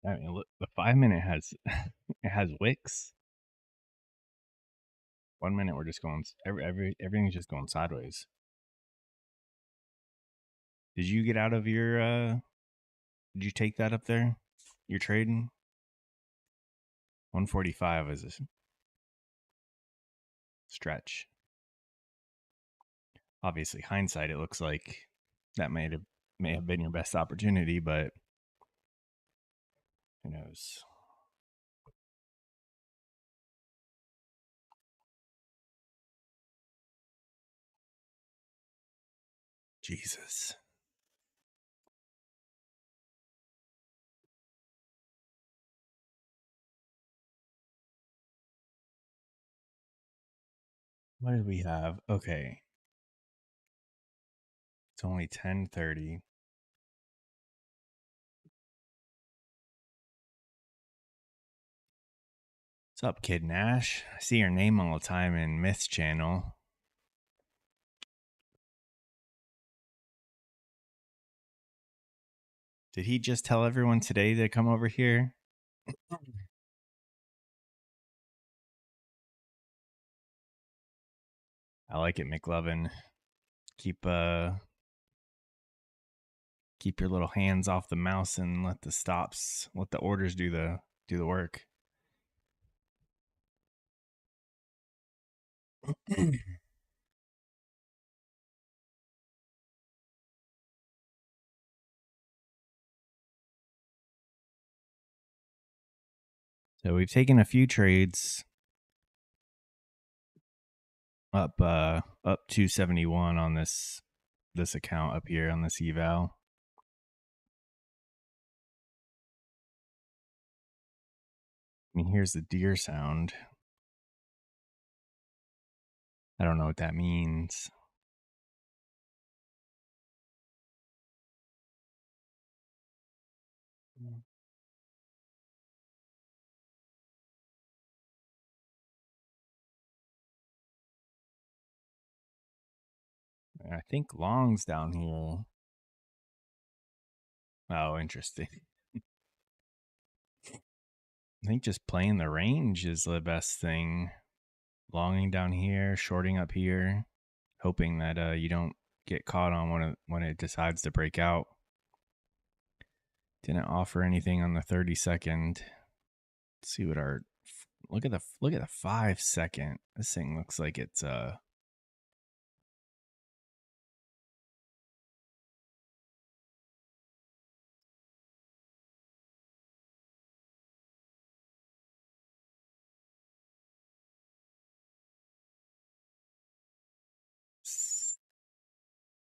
A: I mean, look, the 5 minute has it has wicks. 1 minute we're just going everything's just going sideways. Did you get out of your? Did you take that up there? You're trading 145 is a stretch. Obviously, hindsight, it looks like that may have been your best opportunity, but who knows? Jesus. What did we have? Okay, it's only 10:30. What's up, Kid Nash? I see your name all the time in Myth's channel. Did he just tell everyone today to come over here? I like it, McLovin. Keep your little hands off the mouse and let the orders do the work. So we've taken a few trades up 271 on this account up here on this eval. I mean, here's the deer sound. I don't know what that means. I think long's down here. Oh, interesting. I think just playing the range is the best thing. Longing down here, shorting up here, hoping that you don't get caught on when it decides to break out. Didn't offer anything on the 30-second. Let's see what our look at the 5-second. This thing looks like it's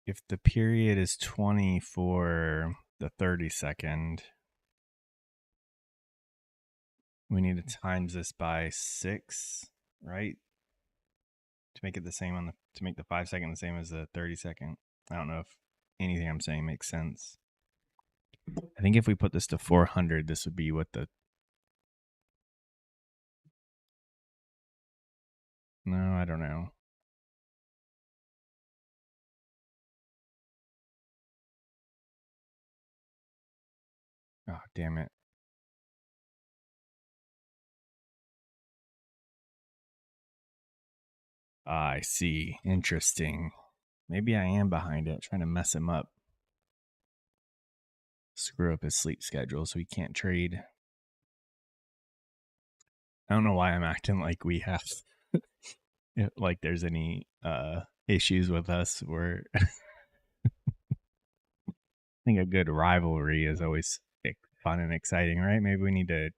A: if the period is 20 for the 30-second, we need to times this by 6, right? To make it the same to make the 5-second the same as the 30-second. I don't know if anything I'm saying makes sense. I think if we put this to 400, this would be what the No, I don't know. Oh, damn it. I see. Interesting. Maybe I am behind it, trying to mess him up, screw up his sleep schedule so he can't trade. I don't know why I'm acting like we have, like there's any issues with us. I think a good rivalry is always fun and exciting, right? Maybe we need to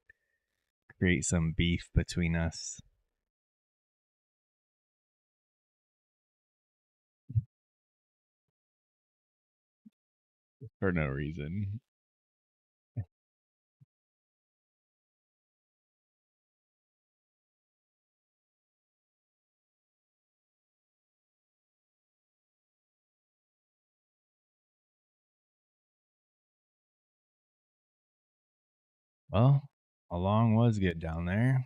A: create some beef between us. For no reason. Well, a long was good down there.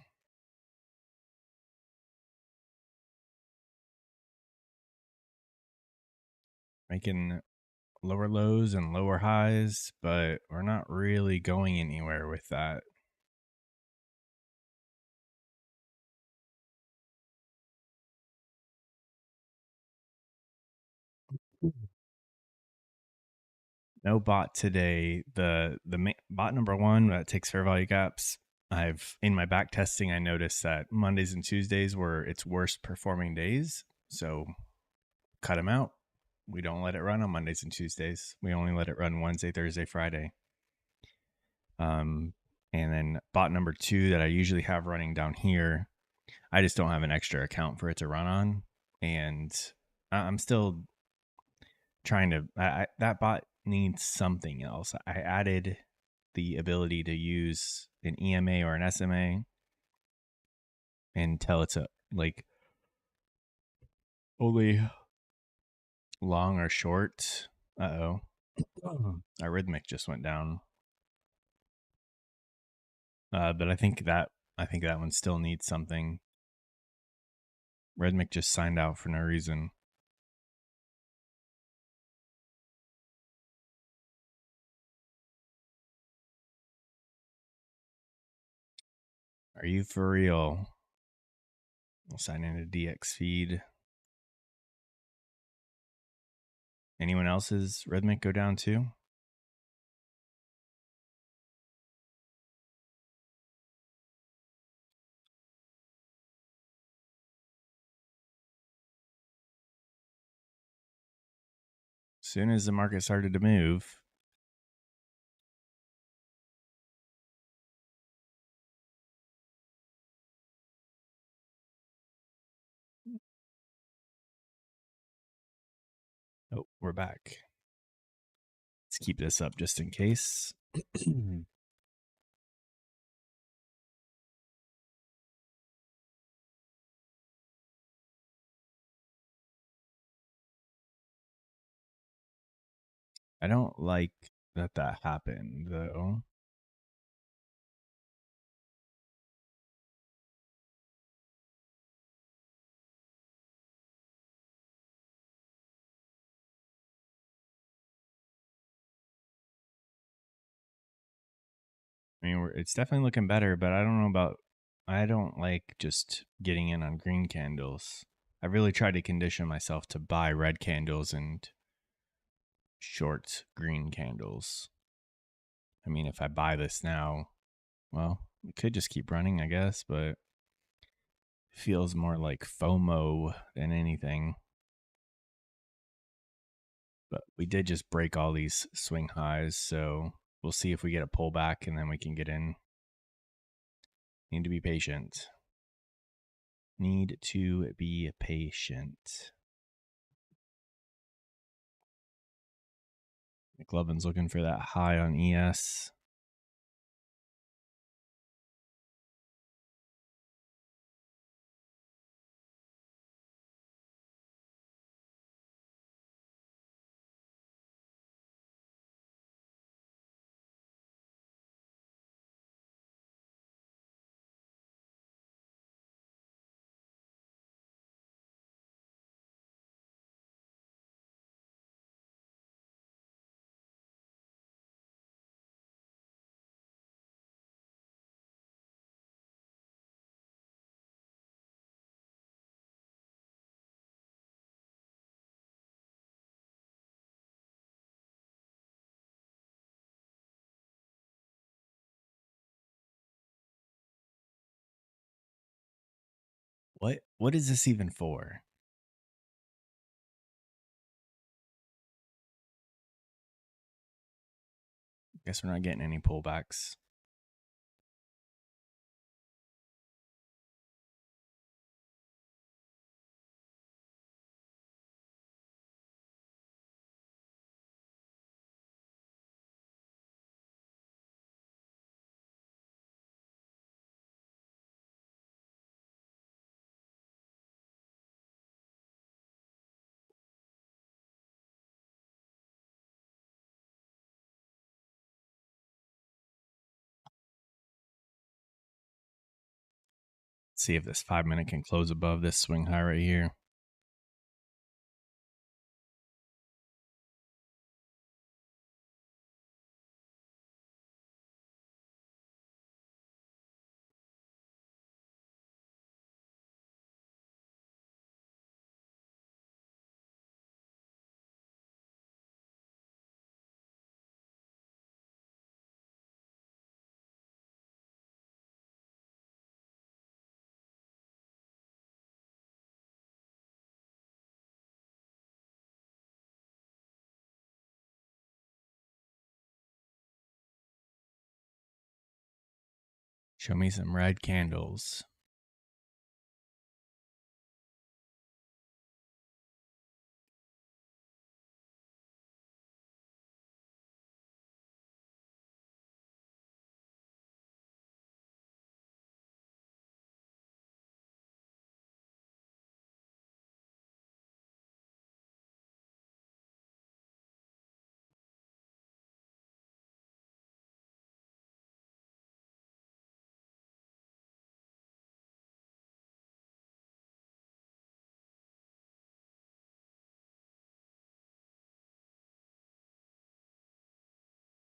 A: Making lower lows and lower highs, but we're not really going anywhere with that. No bot today. The bot number one that takes fair value gaps. I've in my back testing, I noticed that Mondays and Tuesdays were its worst performing days. So cut them out. We don't let it run on Mondays and Tuesdays. We only let it run Wednesday, Thursday, Friday. Um, and then bot number two that I usually have running down here, I just don't have an extra account for it to run on, and I'm still trying to. That bot needs something else. I added the ability to use an EMA or an SMA and tell it to like only long or short. Uh oh, our rhythmic just went down. But I think that one still needs something. Rhythmic just signed out for no reason. Are you for real? We'll sign in a DX feed. Anyone else's rhythmic go down too? As soon as the market started to move, oh, we're back. Let's keep this up just in case. I don't like that happened though. I mean, it's definitely looking better, but I don't know about. I don't like just getting in on green candles. I really tried to condition myself to buy red candles and short green candles. I mean, if I buy this now, well, it could just keep running, I guess, but it feels more like FOMO than anything. But we did just break all these swing highs, so we'll see if we get a pullback and then we can get in. Need to be patient. Need to be patient. McLovin's looking for that high on ES. What is this even for? Guess we're not getting any pullbacks. See if this 5-minute can close above this swing high right here. Show me some red candles.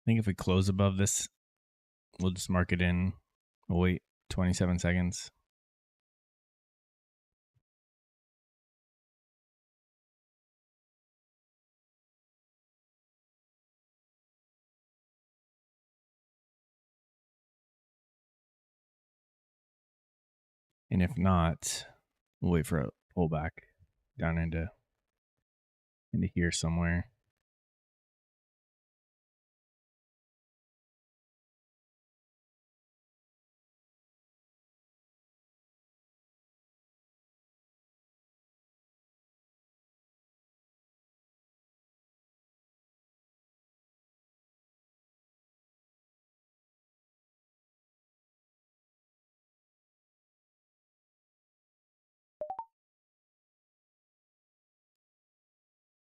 A: I think if we close above this, we'll just mark it in. We'll wait 27 seconds. And if not, we'll wait for a pullback down into here somewhere.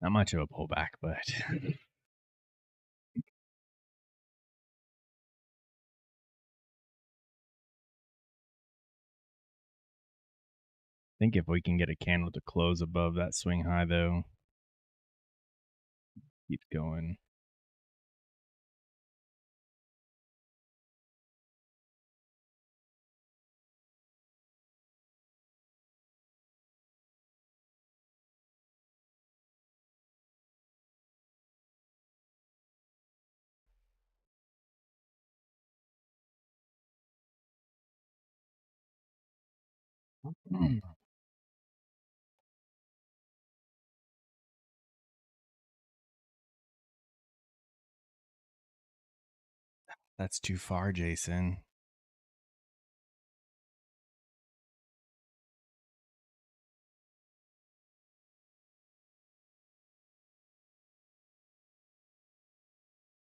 A: Not much of a pullback, but I think if we can get a candle to close above that swing high, though, keep going. That's too far, Jason.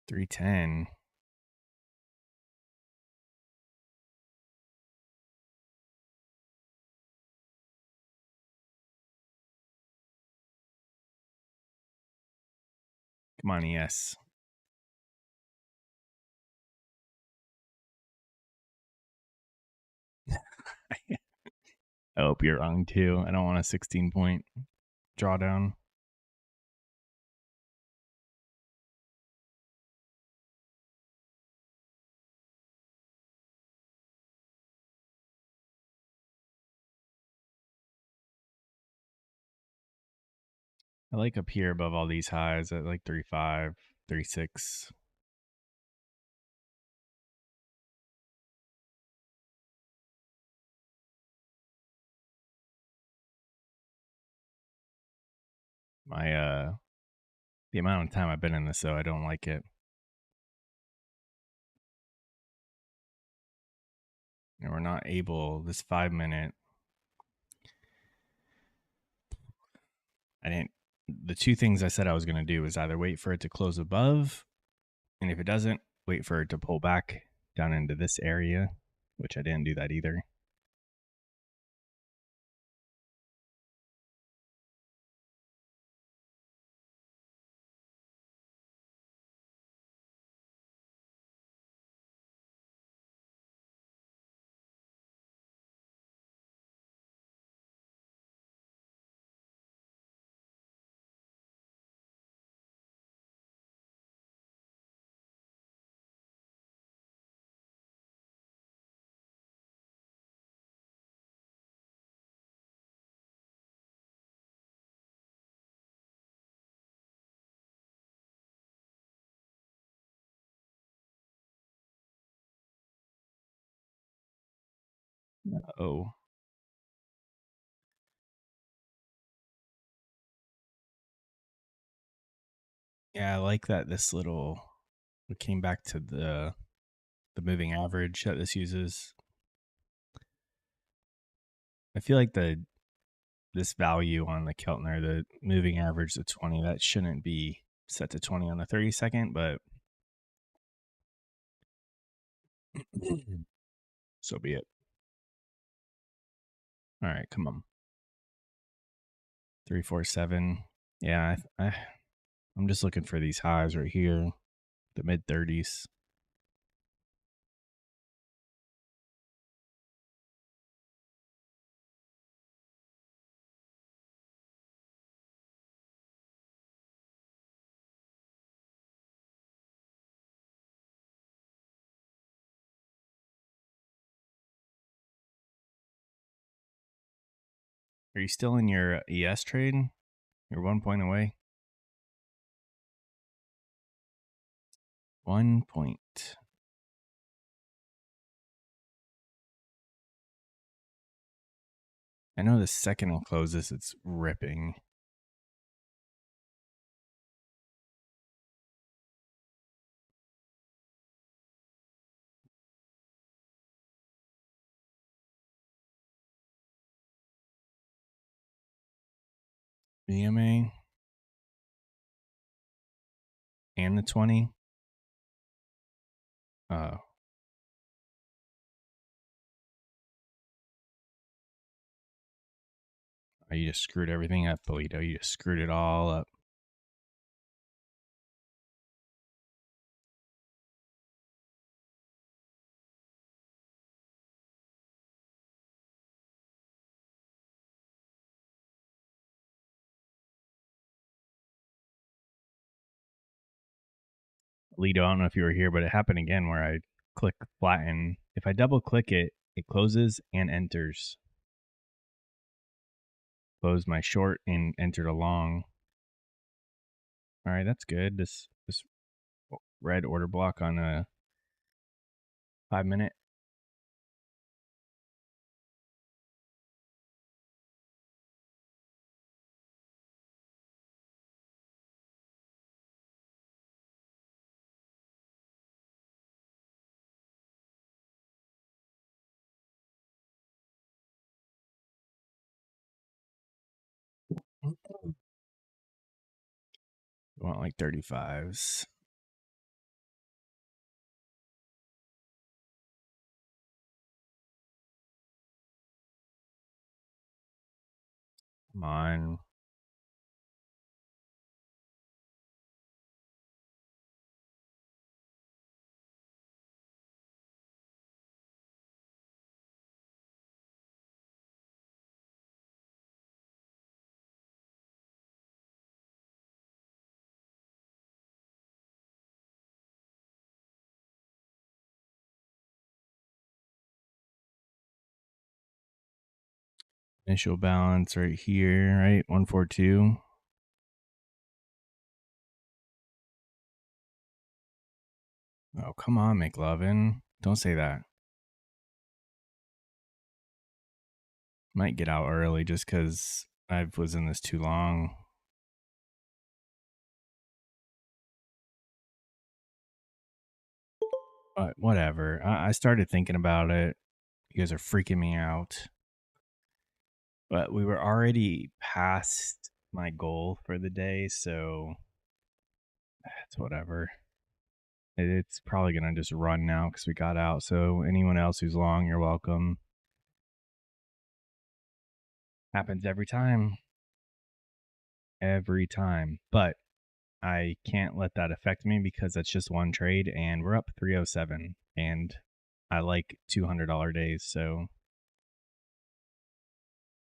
A: $310. Come on, ES. I hope you're wrong too. I don't want a 16-point drawdown. I like up here above all these highs at like 3.5, 3.6. My the amount of time I've been in this, though, I don't like it. And we're not able, this 5 minute, I didn't, the two things I said I was going to do is either wait for it to close above, and if it doesn't, wait for it to pull back down into this area, which I didn't do that either. Oh, yeah, I like that this little, we came back to the moving average that this uses. I feel like this value on the Keltner, the moving average to 20, that shouldn't be set to 20 on the 30-second, but so be it. All right, come on. 347. Yeah, I'm just looking for these highs right here, the mid 30s. Are you still in your ES trade? You're 1 point away. 1 point. I know the second it closes, it's ripping. EMA and the 20. Oh, you just screwed everything up, Polito. You just screwed it all up. Polito, I don't know if you were here, but it happened again where I click flatten. If I double click it, it closes and enters. Closed my short and entered a long. All right, that's good. This red order block on a 5 minute. We want like 35s. Come on. Initial balance right here, right? 142. Oh, come on, McLovin. Don't say that. Might get out early just because I was in this too long. But whatever. I started thinking about it. You guys are freaking me out. But we were already past my goal for the day, so it's whatever. It's probably going to just run now because we got out. So anyone else who's long, you're welcome. Happens every time. Every time. But I can't let that affect me because that's just one trade and we're up 307 and I like $200 days, so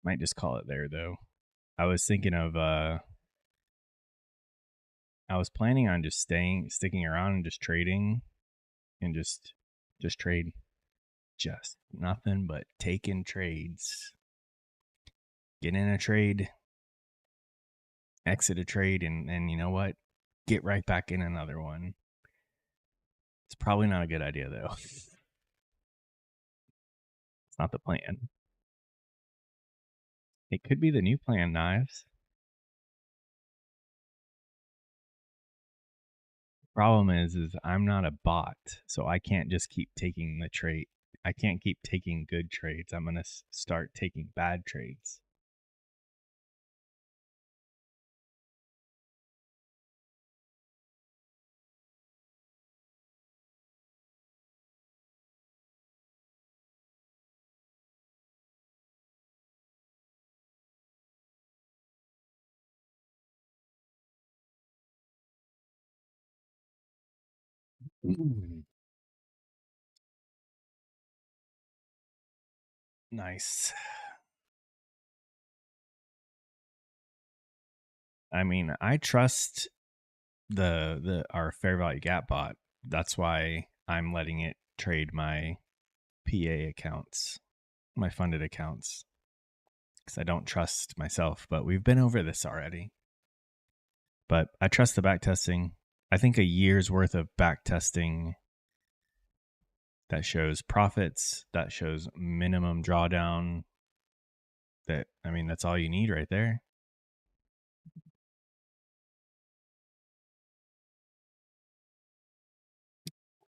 A: might just call it there though. I was thinking of I was planning on just sticking around and just trading and just trade. Just nothing but taking trades. Get in a trade, exit a trade, and you know what? Get right back in another one. It's probably not a good idea though. It's not the plan. It could be the new plan, Knives. Problem is I'm not a bot, so I can't just keep taking the trade. I can't keep taking good trades. I'm gonna start taking bad trades. Nice. I mean, I trust the our fair value gap bot. That's why I'm letting it trade my PA accounts, my funded accounts, because I don't trust myself. But we've been over this already. But I trust the back testing. I think a year's worth of back testing that shows profits, that shows minimum drawdown. That, I mean, that's all you need right there.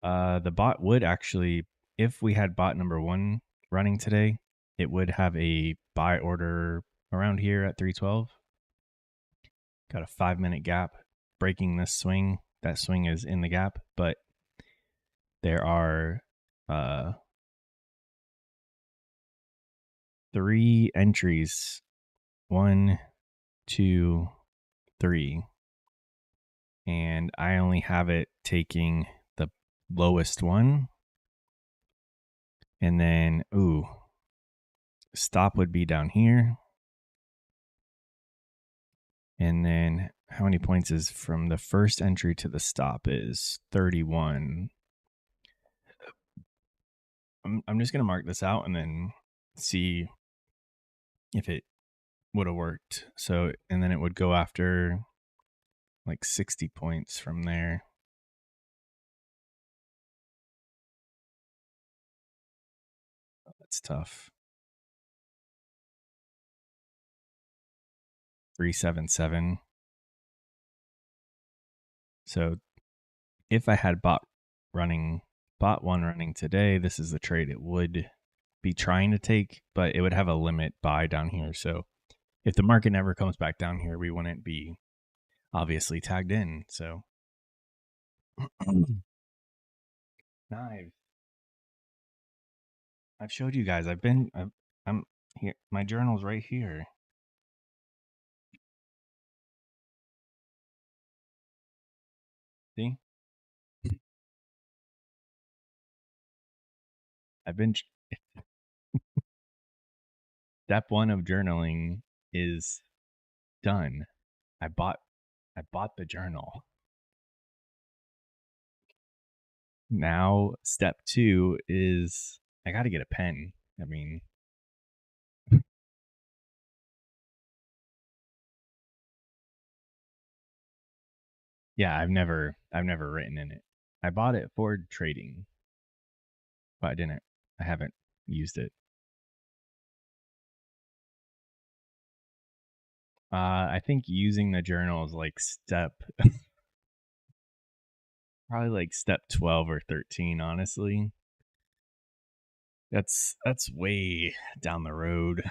A: The bot would actually, if we had bot number one running today, it would have a buy order around here at 312. Got a 5 minute gap breaking this swing. That swing is in the gap, but there are uh, 3 entries. 1, 2, 3. And I only have it taking the lowest one. And then, ooh, stop would be down here. And then how many points is from the first entry to the stop is 31. I'm just going to mark this out and then see if it would have worked. So, and then it would go after like 60 points from there. That's tough. 377. So if I had bot one running today, this is the trade it would be trying to take, but it would have a limit buy down here. So if the market never comes back down here, we wouldn't be obviously tagged in. So knives. I've showed you guys. I'm here. My journal's right here. See, I've been step one of journaling is done. I bought the journal. Now step two is I got to get a pen. I mean, yeah, I've never written in it. I bought it for trading, but I haven't used it. I think using the journal is like step Probably like step 12 or 13, honestly. That's way down the road.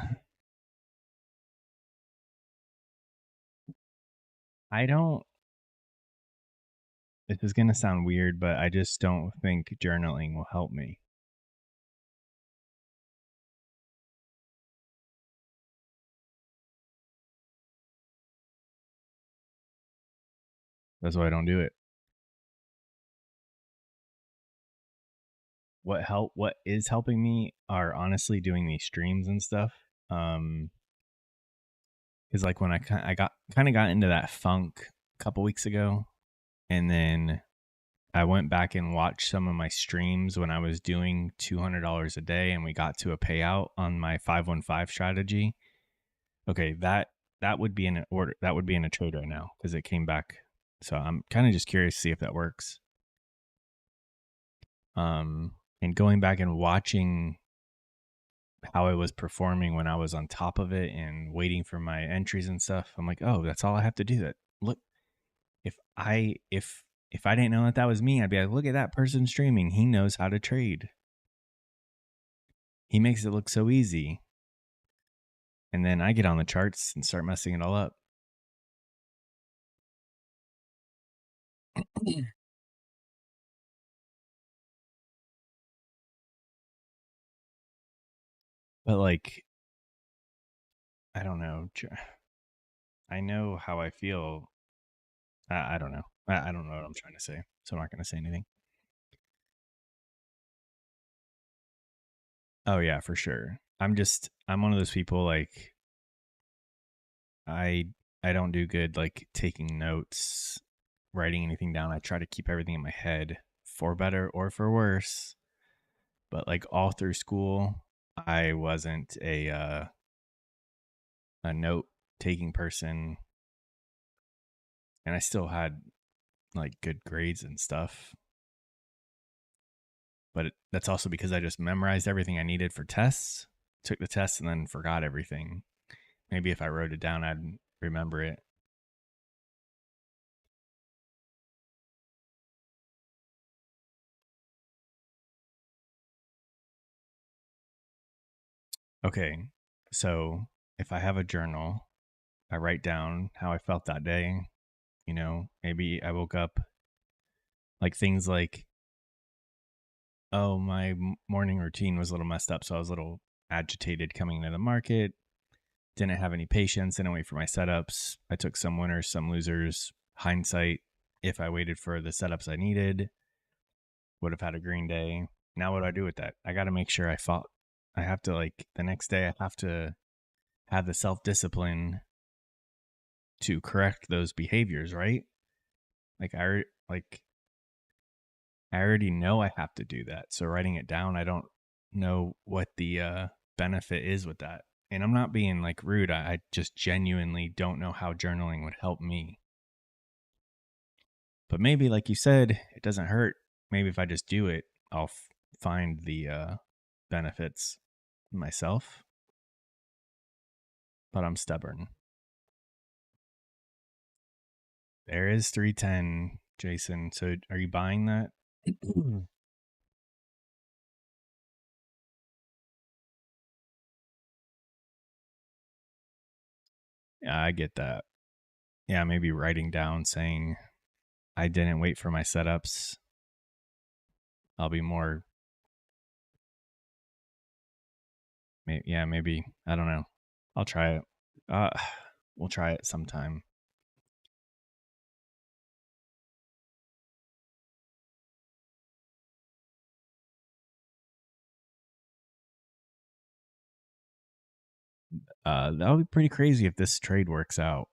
A: I don't This is going to sound weird, but I just don't think journaling will help me. That's why I don't do it. What is helping me are honestly doing these streams and stuff. Cuz like when I got kind of got into that funk a couple weeks ago, and then I went back and watched some of my streams when I was doing $200 a day and we got to a payout on my 515 strategy. Okay, that would be in an order. That would be in a trade right now because it came back. So I'm kind of just curious to see if that works. And going back and watching how I was performing when I was on top of it and waiting for my entries and stuff, I'm like, oh, that's all I have to do. That look, if I didn't know that was me, I'd be like, look at that person streaming. He knows how to trade. He makes it look so easy. And then I get on the charts and start messing it all up. But like, I don't know. I know how I feel. I don't know. I don't know what I'm trying to say. So I'm not going to say anything. Oh yeah, for sure. I'm one of those people like I I don't do good like taking notes, writing anything down. I try to keep everything in my head for better or for worse. But like all through school, I wasn't a note taking person, and I still had like good grades and stuff. But that's also because I just memorized everything I needed for tests, took the test, and then forgot everything. Maybe if I wrote it down, I'd remember it. Okay, so if I have a journal, I write down how I felt that day. You know, maybe I woke up like things like, oh, my morning routine was a little messed up. So I was a little agitated coming into the market, didn't have any patience, didn't wait for my setups. I took some winners, some losers. Hindsight, if I waited for the setups I needed, would have had a green day. Now, what do I do with that? I got to make sure I fought. I have to, like, the next day, I have to have the self discipline to correct those behaviors, right? Like, like, I already know I have to do that. So writing it down, I don't know what the benefit is with that. And I'm not being like rude. I just genuinely don't know how journaling would help me. But maybe, like you said, it doesn't hurt. Maybe if I just do it, I'll find the benefits myself. But I'm stubborn. There is 310, Jason. So are you buying that? Yeah, I get that. Yeah, maybe writing down saying I didn't wait for my setups. I'll be more. Yeah, maybe. I don't know. I'll try it. Uh, we'll try it sometime. That'll be pretty crazy if this trade works out.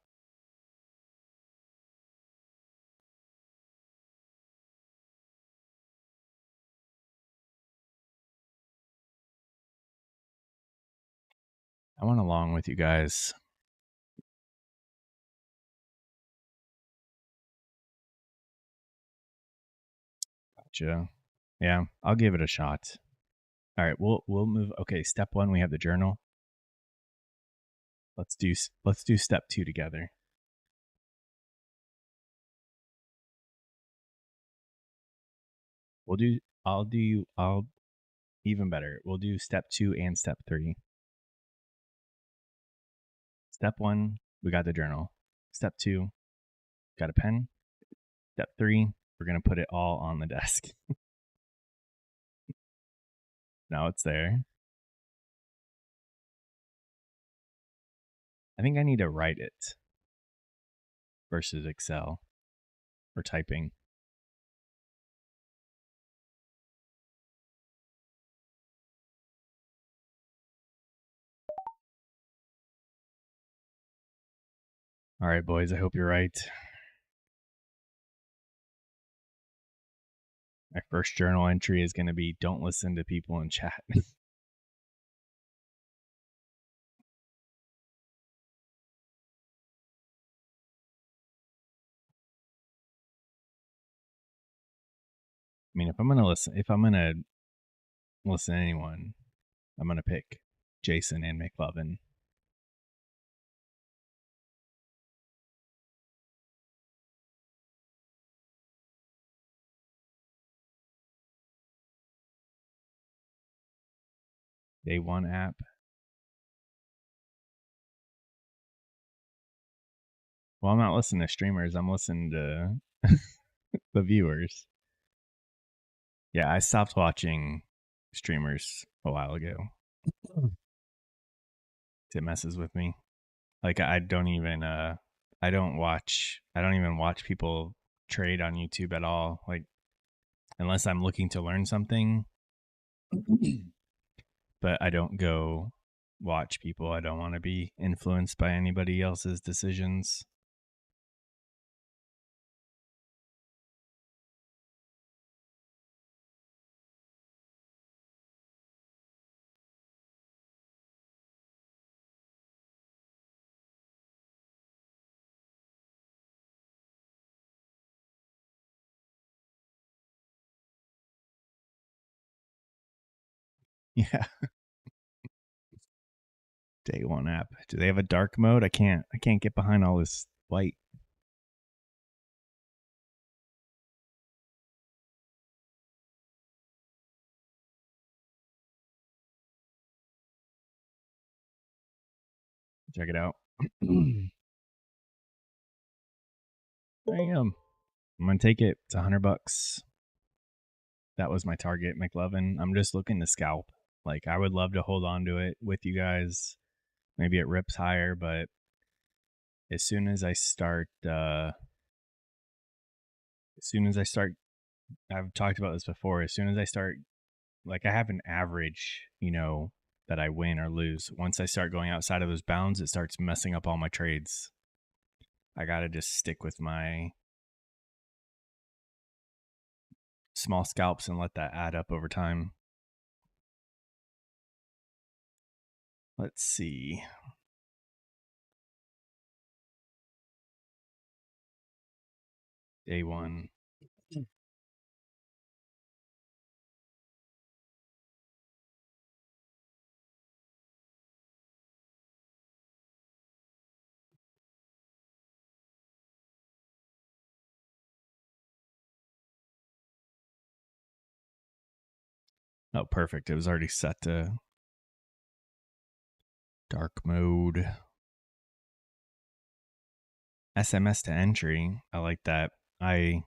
A: I went along with you guys. Gotcha. Yeah, I'll give it a shot. All right, we'll move. Okay, step one, we have the journal. Let's do step two together. I'll even better. We'll do step 2 and step 3. Step 1, we got the journal. Step 2, got a pen. Step 3, we're going to put it all on the desk. Now it's there. I think I need to write it versus Excel or typing. All right, boys, I hope you're right. My first journal entry is going to be don't listen to people in chat. I mean, if I'm going to listen to anyone, I'm going to pick Jason and McLovin. Day 1 app. Well, I'm not listening to streamers. I'm listening to the viewers. Yeah, I stopped watching streamers a while ago. It messes with me. Like I don't even I don't even watch people trade on YouTube at all. Like unless I'm looking to learn something. But I don't go watch people. I don't want to be influenced by anybody else's decisions. Yeah. Day 1 app. Do they have a dark mode? I can't get behind all this white. Check it out. Damn. I'm gonna take it. It's $100. That was my target, McLovin. I'm just looking to scalp. Like I would love to hold on to it with you guys. Maybe it rips higher, but as soon as I start, I've talked about this before. As soon as I start, like I have an average, that I win or lose. Once I start going outside of those bounds, it starts messing up all my trades. I gotta just stick with my small scalps and let that add up over time. Let's see. Day 1. Oh, perfect. It was already set to dark mode. SMS to entry. I like that. I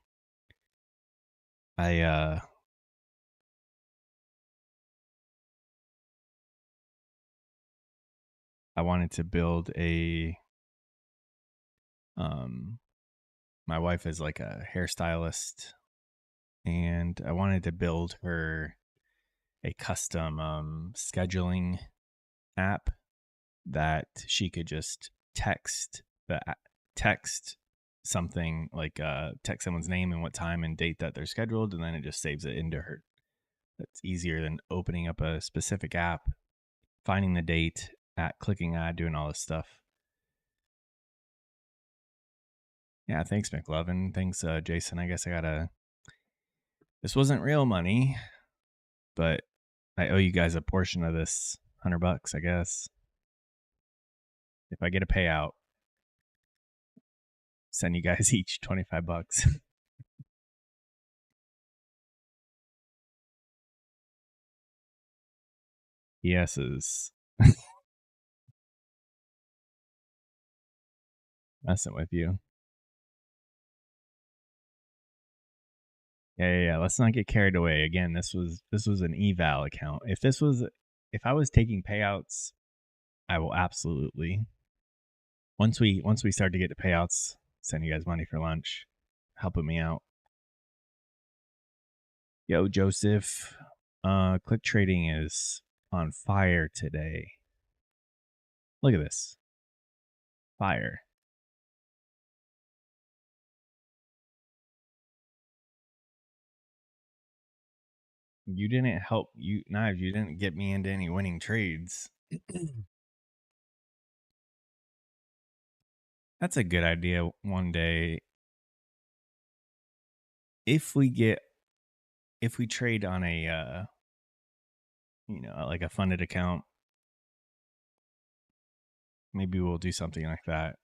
A: wanted to build a my wife is like a hairstylist and I wanted to build her a custom scheduling app that she could just text something like text someone's name and what time and date that they're scheduled, and then it just saves it into her. That's easier than opening up a specific app, finding the date, clicking add, doing all this stuff. Yeah, thanks, McLovin. Thanks, Jason. I guess this wasn't real money, but I owe you guys a portion of this $100, I guess. If I get a payout, send you guys each $25. ES's messing with you. Yeah. Let's not get carried away. Again, this was an eval account. If I was taking payouts, I will absolutely once we start to get to payouts, send you guys money for lunch, helping me out. Yo, Joseph, click trading is on fire today. Look at this. Fire. You didn't help Knives, you didn't get me into any winning trades. That's a good idea one day. If we trade on a like a funded account, maybe we'll do something like that.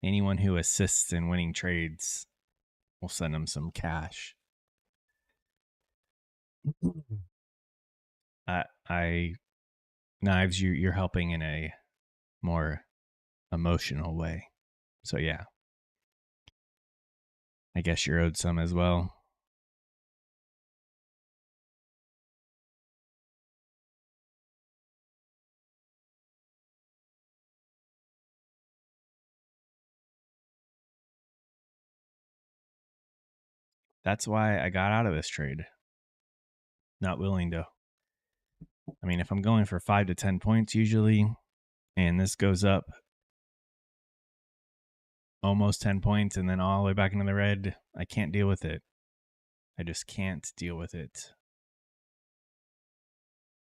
A: Anyone who assists in winning trades, we'll send them some cash. I Knives, you're helping in a more emotional way. So yeah, I guess you're owed some as well. That's why I got out of this trade. Not willing to. I mean, if I'm going for 5 to 10 points usually, and this goes up almost 10 points and then all the way back into the red, I can't deal with it. I just can't deal with it.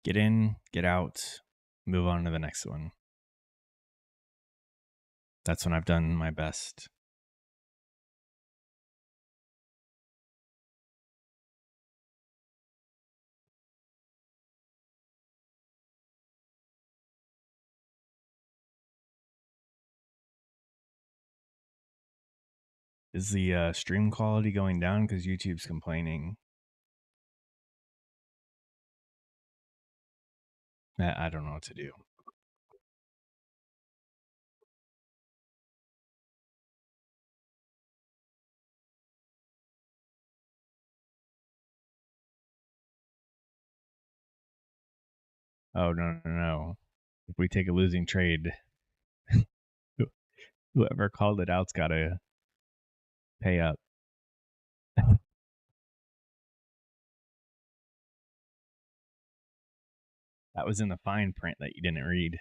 A: Get in, get out, move on to the next one. That's when I've done my best. Is the stream quality going down because YouTube's complaining? I don't know what to do. Oh, no. If we take a losing trade, whoever called it out's got to pay up. That was in the fine print that you didn't read.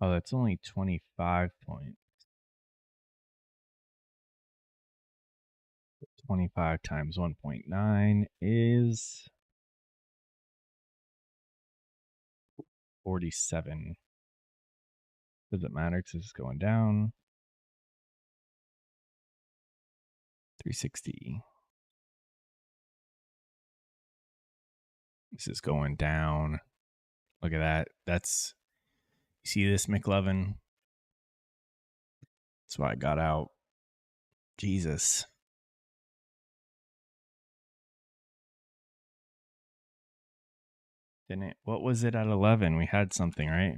A: Oh, that's only 25 points. 25 times 1.9 is 47. Does it matter because it's going down? 360. This is going down. Look at that. You see this, McLovin? That's why I got out. Jesus. Didn't it? What was it at 11? We had something, right?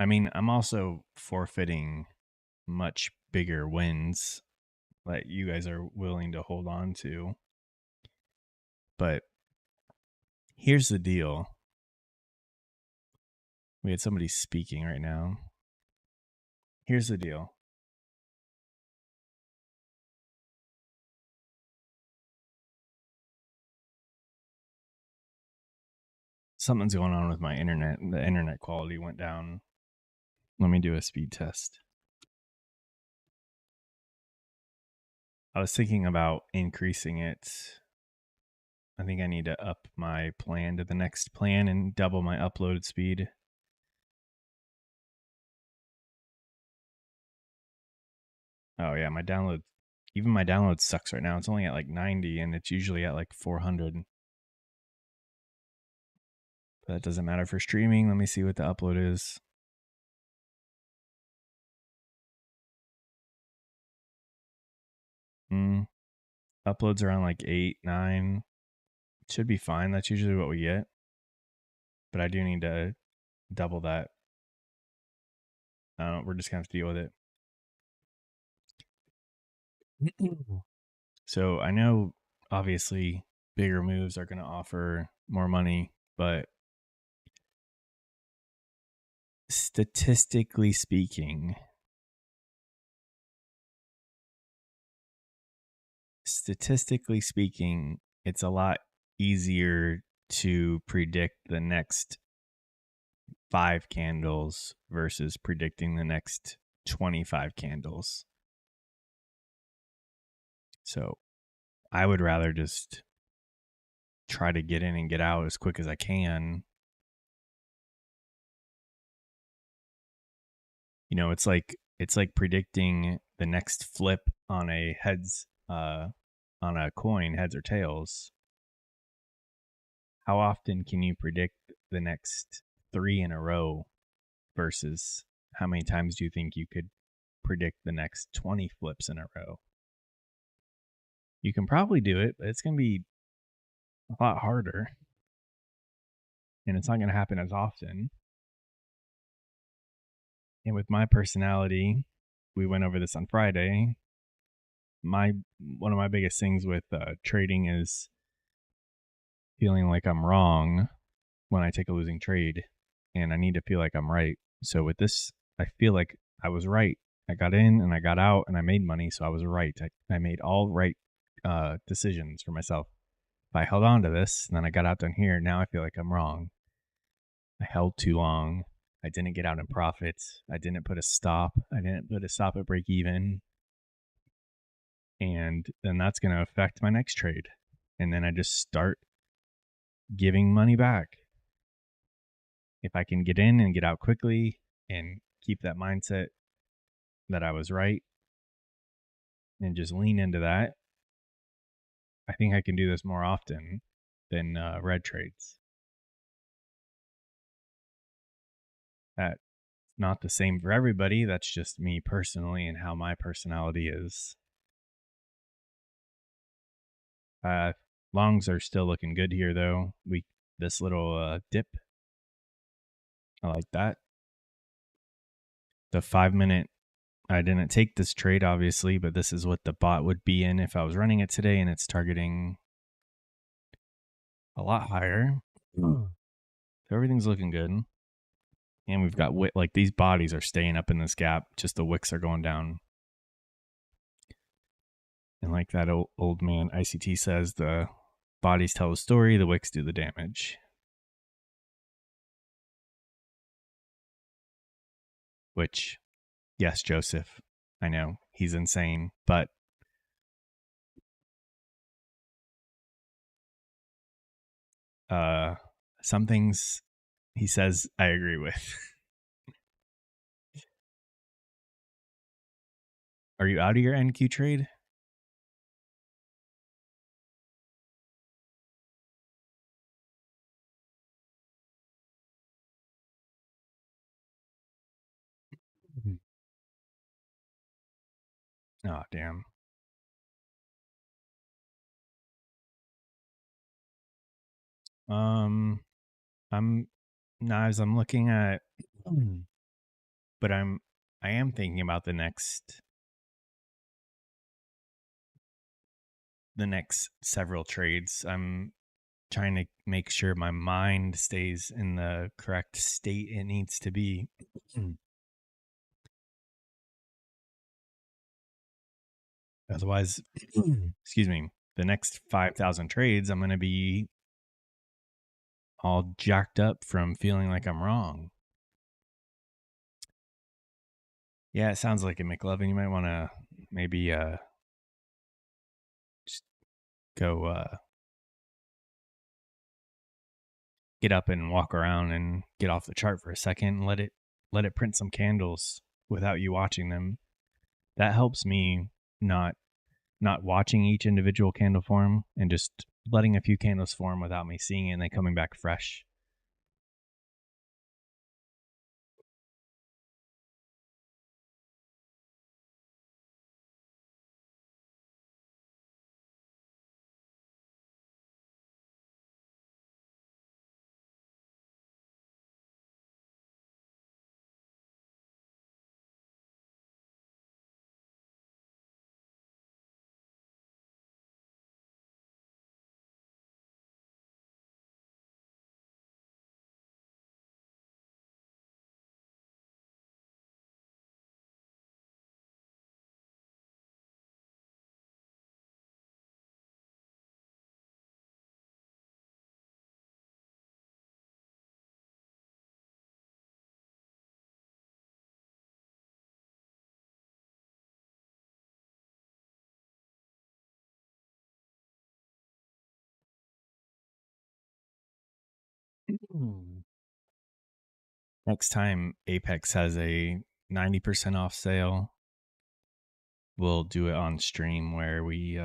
A: I mean, I'm also forfeiting much bigger wins that you guys are willing to hold on to. But here's the deal. We had somebody speaking right now. Here's the deal. Something's going on with my internet. The internet quality went down. Let me do a speed test. I was thinking about increasing it. I think I need to up my plan to the next plan and double my upload speed. Oh yeah, my download Even my download sucks right now. It's only at like 90 and it's usually at like 400. But that doesn't matter for streaming. Let me see what the upload is. Uploads around like 8, 9. Should be fine. That's usually what we get. But I do need to double that. We're just going to have to deal with it. So I know, obviously, bigger moves are going to offer more money, but statistically speaking, it's a lot easier to predict the next 5 candles versus predicting the next 25 candles. So I would rather just try to get in and get out as quick as I can. You know, it's like predicting the next flip on a heads on a coin, heads or tails. How often can you predict the next 3 in a row versus how many times do you think you could predict the next 20 flips in a row? You can probably do it, but it's going to be a lot harder. And it's not going to happen as often. And with my personality, we went over this on Friday. One of my biggest things with trading is feeling like I'm wrong when I take a losing trade, and I need to feel like I'm right. So with this, I feel like I was right. I got in and I got out and I made money, so I was right. I made all right decisions for myself. If I held on to this and then I got out down here, now I feel like I'm wrong. I held too long. I didn't get out in profits. I didn't put a stop. I didn't put a stop at break even. And then that's going to affect my next trade. And then I just start giving money back. If I can get in and get out quickly and keep that mindset that I was right and just lean into that, I think I can do this more often than red trades. That's not the same for everybody. That's just me personally and how my personality is. Longs are still looking good here, though. This little dip, I like that. The 5-minute, I didn't take this trade, obviously, but this is what the bot would be in if I was running it today, and it's targeting a lot higher. So everything's looking good. And we've got like these bodies are staying up in this gap. Just the wicks are going down. And like that old man ICT says, the bodies tell the story, the wicks do the damage. Which, yes, Joseph, I know he's insane, but some things he says I agree with. Are you out of your NQ trade? Oh, damn. I'm knives. I'm looking at, but I am thinking about the next several trades. I'm trying to make sure my mind stays in the correct state it needs to be. Otherwise, excuse me, the next 5,000 trades, I'm going to be all jacked up from feeling like I'm wrong. Yeah, it sounds like it, McLovin. You might want to maybe just go get up and walk around and get off the chart for a second and let it print some candles without you watching them. That helps me not not watching each individual candle form and just letting a few candles form without me seeing it and then coming back fresh. Next time Apex has a 90% off sale, we'll do it on stream where we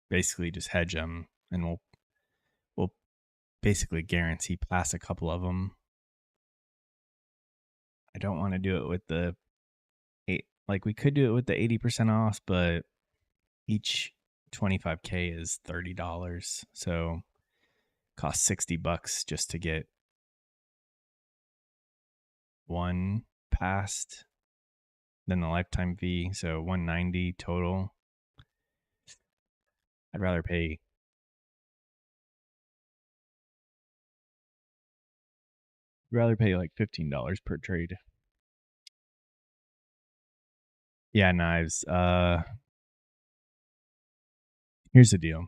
A: basically just hedge them, and we'll basically guarantee pass a couple of them. I don't want to do it with the like we could do it with the 80% off, but each 25K is $30, so it costs $60 just to get one passed, then the lifetime fee, so $190 total. I'd rather pay like $15 per trade. Yeah, knives. Here's the deal.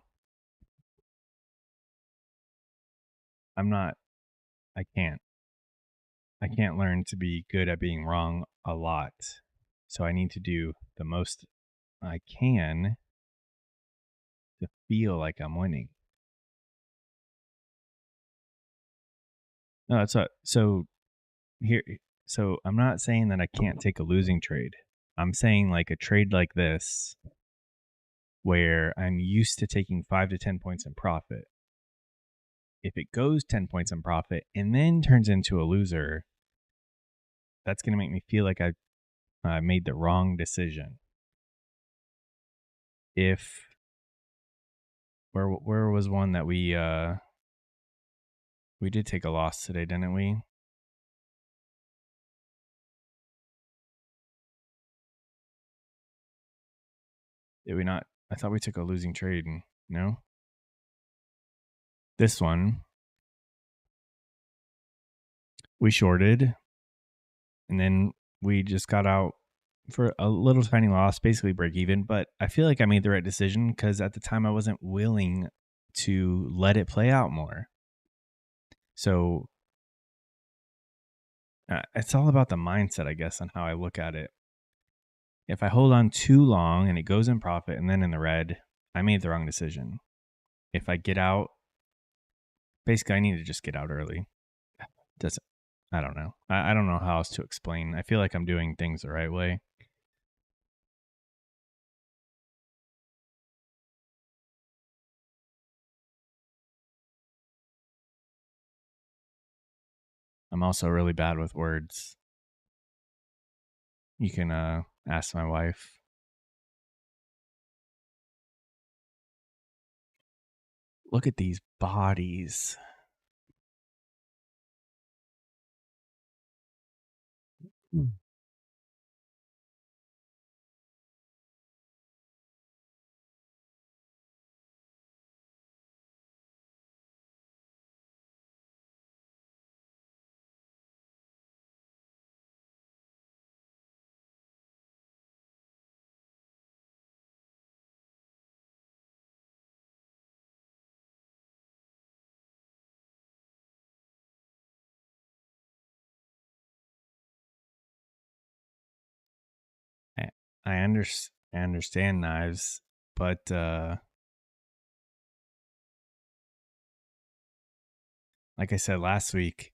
A: I'm not I can't. I can't learn to be good at being wrong a lot. So I need to do the most I can to feel like I'm winning. No, that's what. So here, so I'm not saying that I can't take a losing trade. I'm saying like a trade like this, where I'm used to taking 5 to 10 points in profit. If it goes 10 points in profit and then turns into a loser, that's going to make me feel like I made the wrong decision. If where was one that we did take a loss today, didn't we? Did we not? I thought we took a losing trade. No, this one we shorted, and then we just got out for a little tiny loss, basically break even. But I feel like I made the right decision because at the time I wasn't willing to let it play out more. So it's all about the mindset, I guess, on how I look at it. If I hold on too long and it goes in profit and then in the red, I made the wrong decision. If I get out, basically I need to just get out early. Doesn't I don't know. I don't know how else to explain. I feel like I'm doing things the right way. I'm also really bad with words. You can ask my wife. Look at these bodies. I, I understand knives, but like I said last week,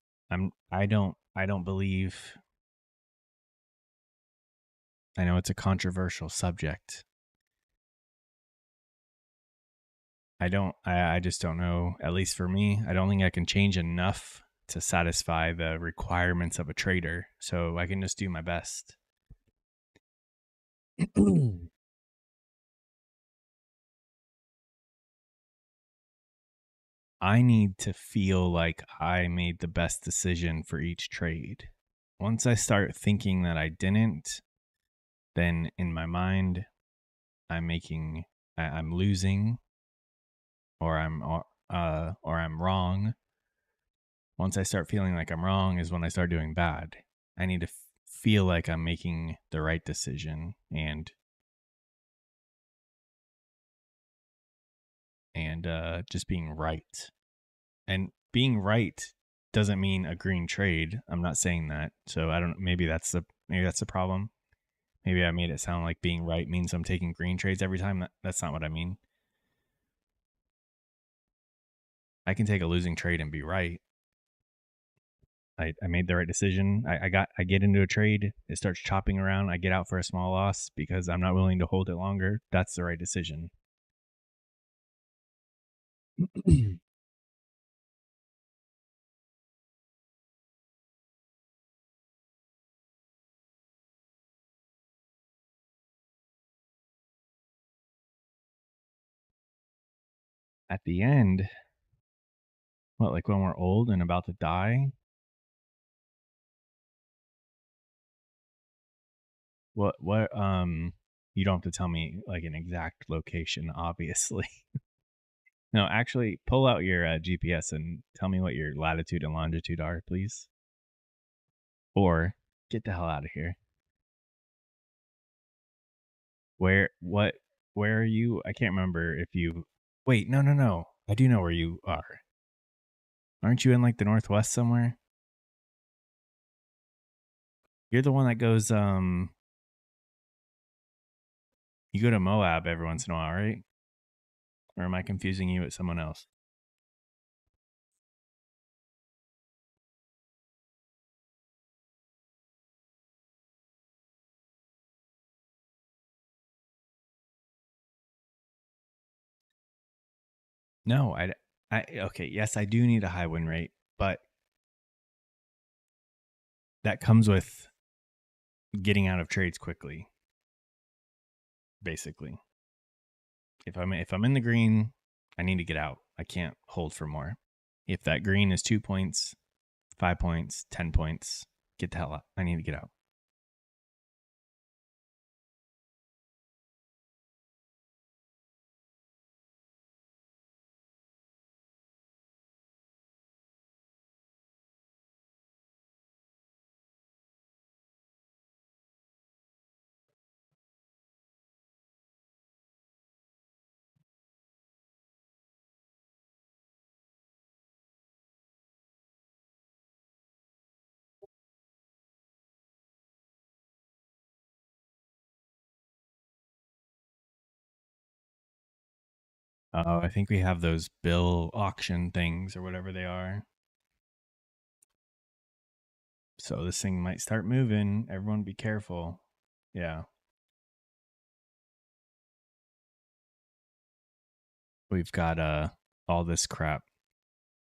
A: I don't believe I know it's a controversial subject. I just don't know. At least for me, I don't think I can change enough to satisfy the requirements of a trader. So I can just do my best. I need to feel like I made the best decision for each trade. Once I start thinking that I didn't, then in my mind, I'm losing, or I'm wrong. Once I start feeling like I'm wrong is when I start doing bad. I need to feel like I'm making the right decision and just being right. And being right doesn't mean a green trade. I'm not saying that. So I don't. Maybe that's the problem. Maybe I made it sound like being right means I'm taking green trades every time. That's not what I mean. I can take a losing trade and be right. I made the right decision. I get into a trade, it starts chopping around, I get out for a small loss because I'm not willing to hold it longer. That's the right decision. At the end, what, like when we're old and about to die? What you don't have to tell me like an exact location, obviously. No, actually, pull out your GPS and tell me what your latitude and longitude are, please. Or get the hell out of here. Where what where are you? I can't remember if you wait, no, no, no. I do know where you are. Aren't you in like the northwest somewhere? You're the one that goes you go to Moab every once in a while, right? Or am I confusing you with someone else? No, I okay, yes, I do need a high win rate, but that comes with getting out of trades quickly, basically. If I'm in the green, I need to get out. I can't hold for more. If that green is 2 points, 5 points, 10 points, get the hell out. I need to get out. I think we have those bill auction things or whatever they are. So this thing might start moving. Everyone be careful. Yeah. We've got all this crap.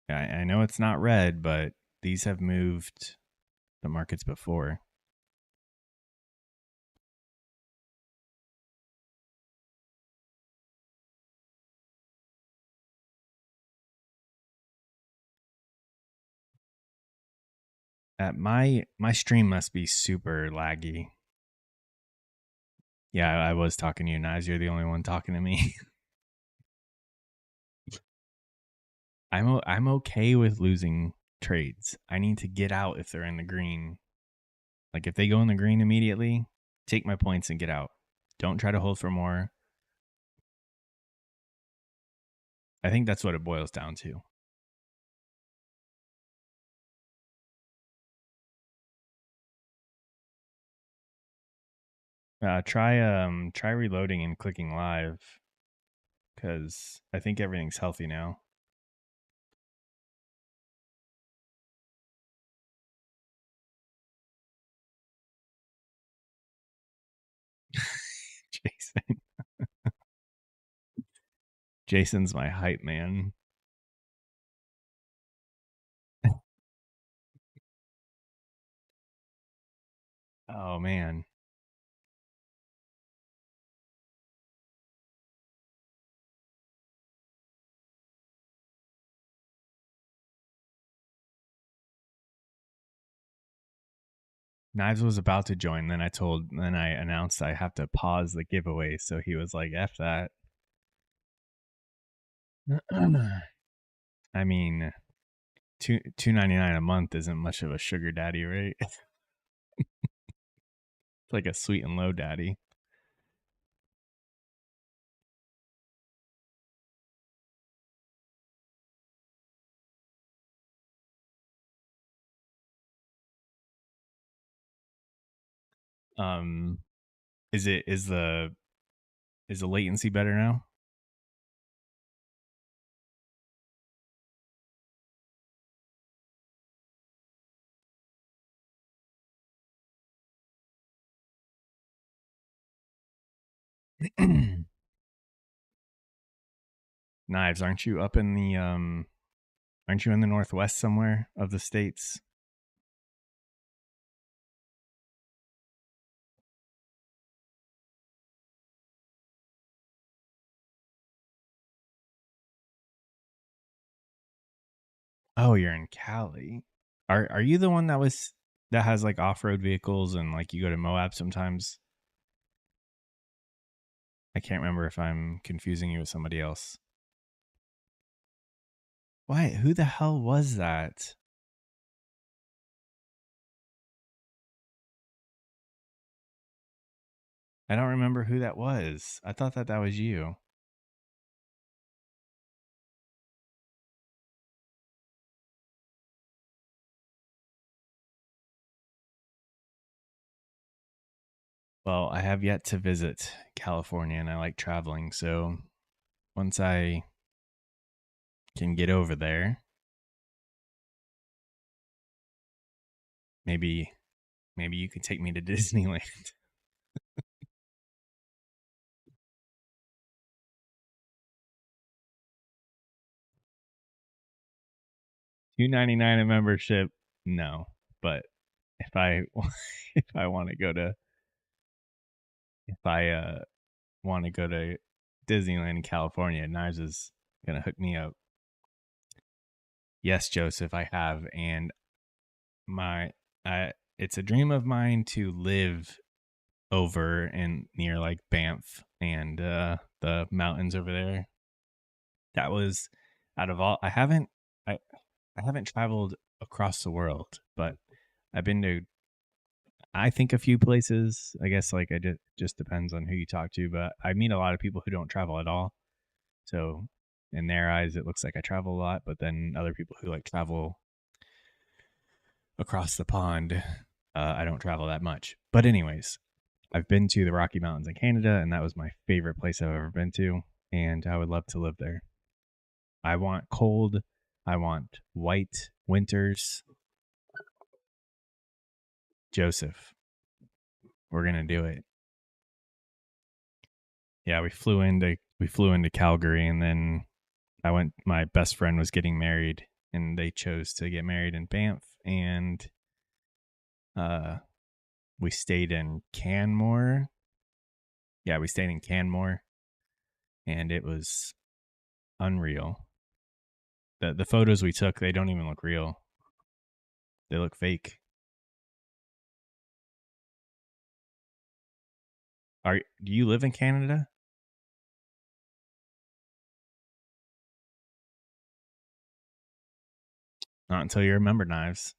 A: I know it's not red, but these have moved the markets before. My stream must be super laggy. Yeah, I was talking to you, Naz. You're the only one talking to me. I'm okay with losing trades. I need to get out if they're in the green. Like if they go in the green immediately, take my points and get out. Don't try to hold for more. I think that's what it boils down to. Try reloading and clicking live because I think everything's healthy now. Jason. Jason's my hype man. Oh man. Knives was about to join, then I announced I have to pause the giveaway, so he was like, F that. I mean, $2.99 a month isn't much of a sugar daddy, right? It's like a sweet and low daddy. Um, is the latency better now? Knives, aren't you in the northwest somewhere of the states? Oh, you're in Cali. Are you the one that has like off-road vehicles and like you go to Moab sometimes? I can't remember if I'm confusing you with somebody else. Why? Who the hell was that? I don't remember who that was. I thought that was you. Well, I have yet to visit California and I like traveling, so once I can get over there, maybe you can take me to Disneyland. $2.99 a membership, no. But if I if I want to go to if I want to go to Disneyland in California, Knives is gonna hook me up. Yes, Joseph, I have, and my it's a dream of mine to live over in near like Banff and the mountains over there. That was out of all I I haven't traveled across the world, but I've been to I think a few places. I guess like it just depends on who you talk to, but I meet a lot of people who don't travel at all. So in their eyes it looks like I travel a lot, but then other people who like travel across the pond, I don't travel that much. But anyways, I've been to the Rocky Mountains in Canada, and that was my favorite place I've ever been to, and I would love to live there. I want cold. I want white winters. Joseph, we're gonna do it. Yeah, we flew into Calgary, and then I went. My best friend was getting married, and they chose to get married in Banff, and uh, we stayed in Canmore. Yeah, we stayed in Canmore, and it was unreal. The photos we took, they don't even look real. They look fake. Are do you live in Canada? Not until you remember Knives.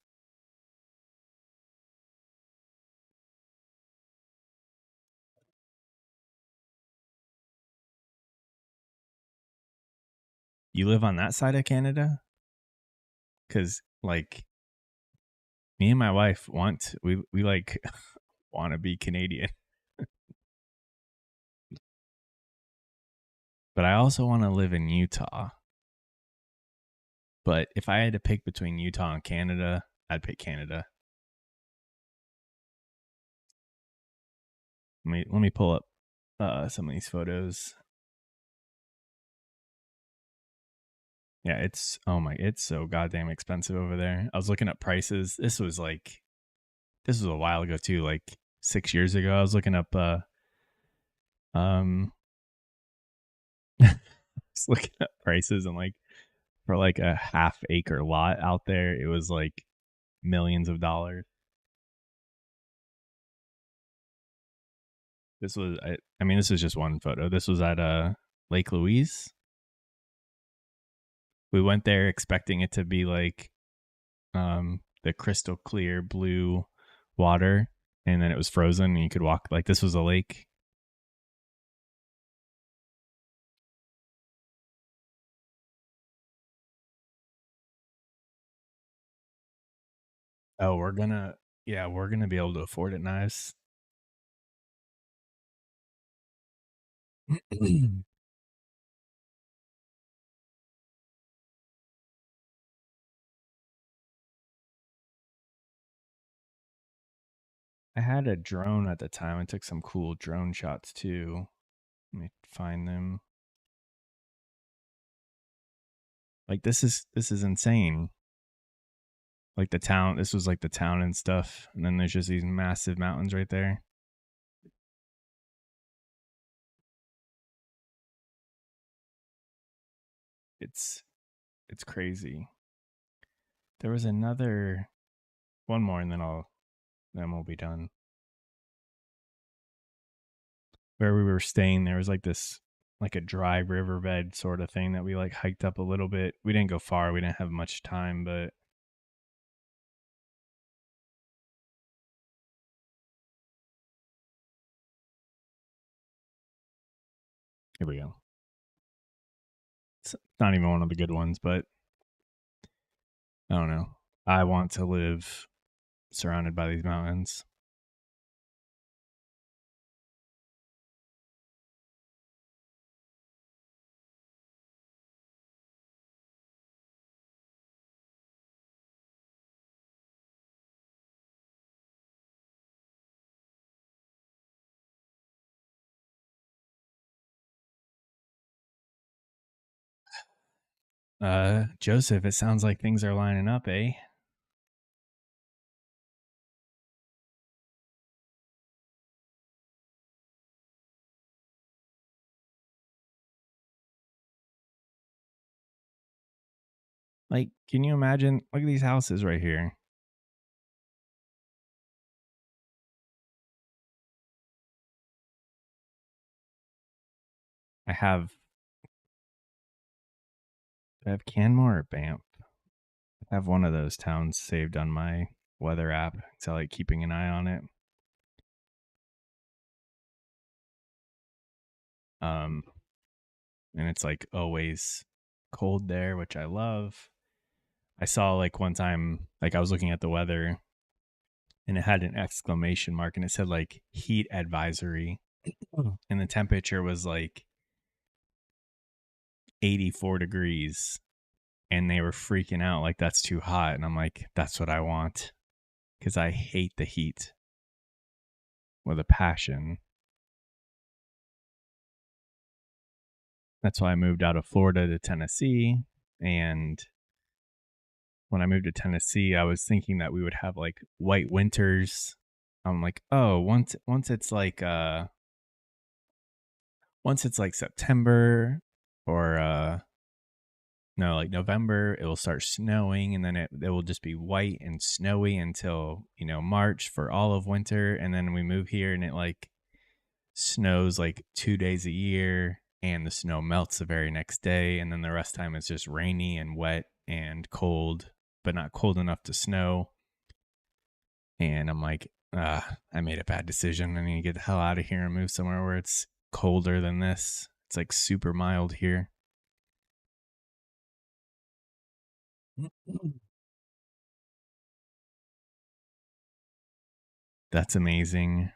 A: You live on that side of Canada? Because like me and my wife we like want to be Canadian, but I also want to live in Utah. But if I had to pick between Utah and Canada, I'd pick Canada. Let me pull up. some of these photos. Yeah, it's so goddamn expensive over there. I was looking up prices. This was a while ago too, like 6 years ago. I was looking up um just looking up prices, and like for like a half acre lot out there, it was like millions of dollars. I mean, this is just one photo. This was at Lake Louise. We went there expecting it to be like the crystal clear blue water, and then it was frozen and you could walk like this was a lake. Oh, we're gonna be able to afford it nice. I had a drone at the time. I took some cool drone shots too. Let me find them. Like this is insane. Like the town, this was like the town and stuff, and then there's just these massive mountains right there. It's it's crazy. There was another one more, and then we'll be done. Where we were staying, there was like this like a dry riverbed sort of thing that we like hiked up a little bit. We didn't go far. We didn't have much time, but here we go. It's not even one of the good ones, but I don't know. I want to live surrounded by these mountains. Joseph, it sounds like things are lining up, eh? Like, can you imagine? Look at these houses right here. I have I have Canmore or Banff. I have one of those towns saved on my weather app. So I like keeping an eye on it. Um, and it's like always cold there, which I love. I saw like one time, like I was looking at the weather and it had an exclamation mark and it said like heat advisory. And the temperature was like 84 degrees and they were freaking out like that's too hot. And I'm like, that's what I want because I hate the heat with a passion. That's why I moved out of Florida to Tennessee. And when I moved to Tennessee, I was thinking that we would have like white winters. I'm like, oh, once it's like September or no, like November, it will start snowing and then it will just be white and snowy until, March for all of winter. And then we move here and it like snows like 2 days a year and the snow melts the very next day. And then the rest of the time it's just rainy and wet and cold, but not cold enough to snow. And I'm like, I made a bad decision. I need to get the hell out of here and move somewhere where it's colder than this. It's like super mild here. That's amazing.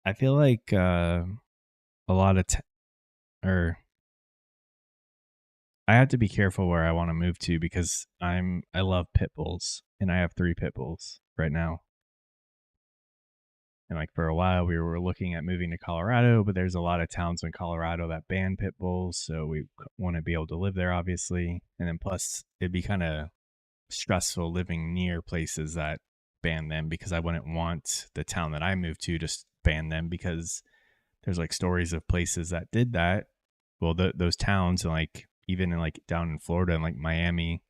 A: I feel like a lot of or I have to be careful where I want to move to because I love pit bulls and I have 3 pit bulls right now. And like for a while we were looking at moving to Colorado, but there's a lot of towns in Colorado that ban pit bulls, so we want to be able to live there obviously. And then plus it'd be kind of stressful living near places that ban them because I wouldn't want the town that I moved to just ban them because there's like stories of places that did that. Well, those towns, like even in like down in Florida and like Miami,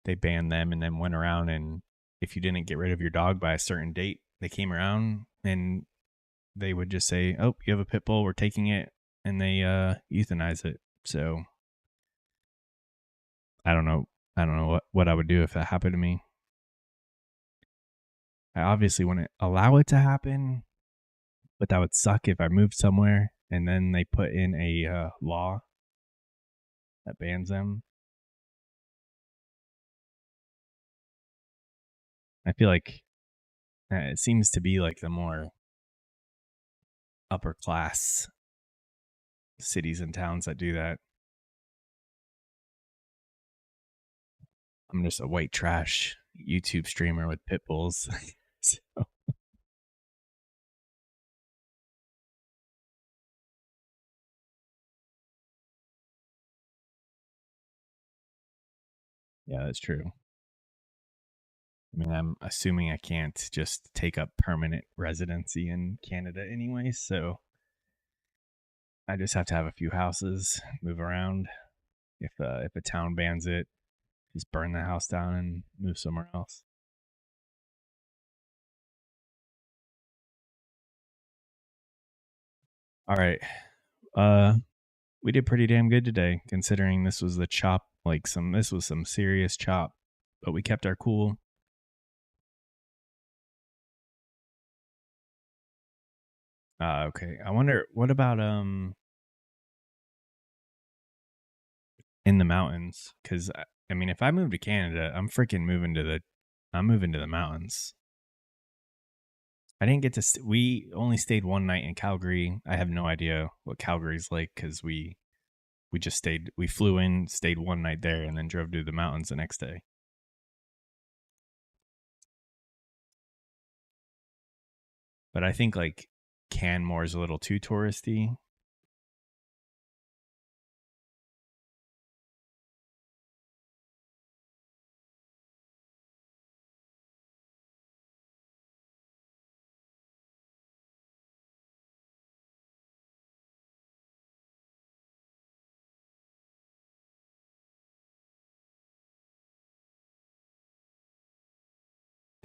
A: they banned them and then went around, and if you didn't get rid of your dog by a certain date, they came around and they would just say, "Oh, you have a pit bull, we're taking it," and they euthanize it. So I don't know. I don't know what I would do if that happened to me. I obviously wouldn't allow it to happen, but that would suck if I moved somewhere and then they put in a law that bans them. I feel like it seems to be like the more upper class cities and towns that do that. I'm just a white trash YouTube streamer with pit bulls. So, yeah, that's true. I mean, I'm assuming I can't just take up permanent residency in Canada anyway, so I just have to have a few houses, move around. If a town bans it, just burn the house down and move somewhere else. All right. Uh we did pretty damn good today considering this was the chop, like some serious chop, but we kept our cool. Okay. I wonder what about in the mountains, cuz I mean if I move to Canada, I'm moving to the mountains. I didn't get to we only stayed one night in Calgary. I have no idea what Calgary's like cuz we just stayed, we flew in, stayed one night there and then drove to the mountains the next day. But I think like Canmore is a little too touristy.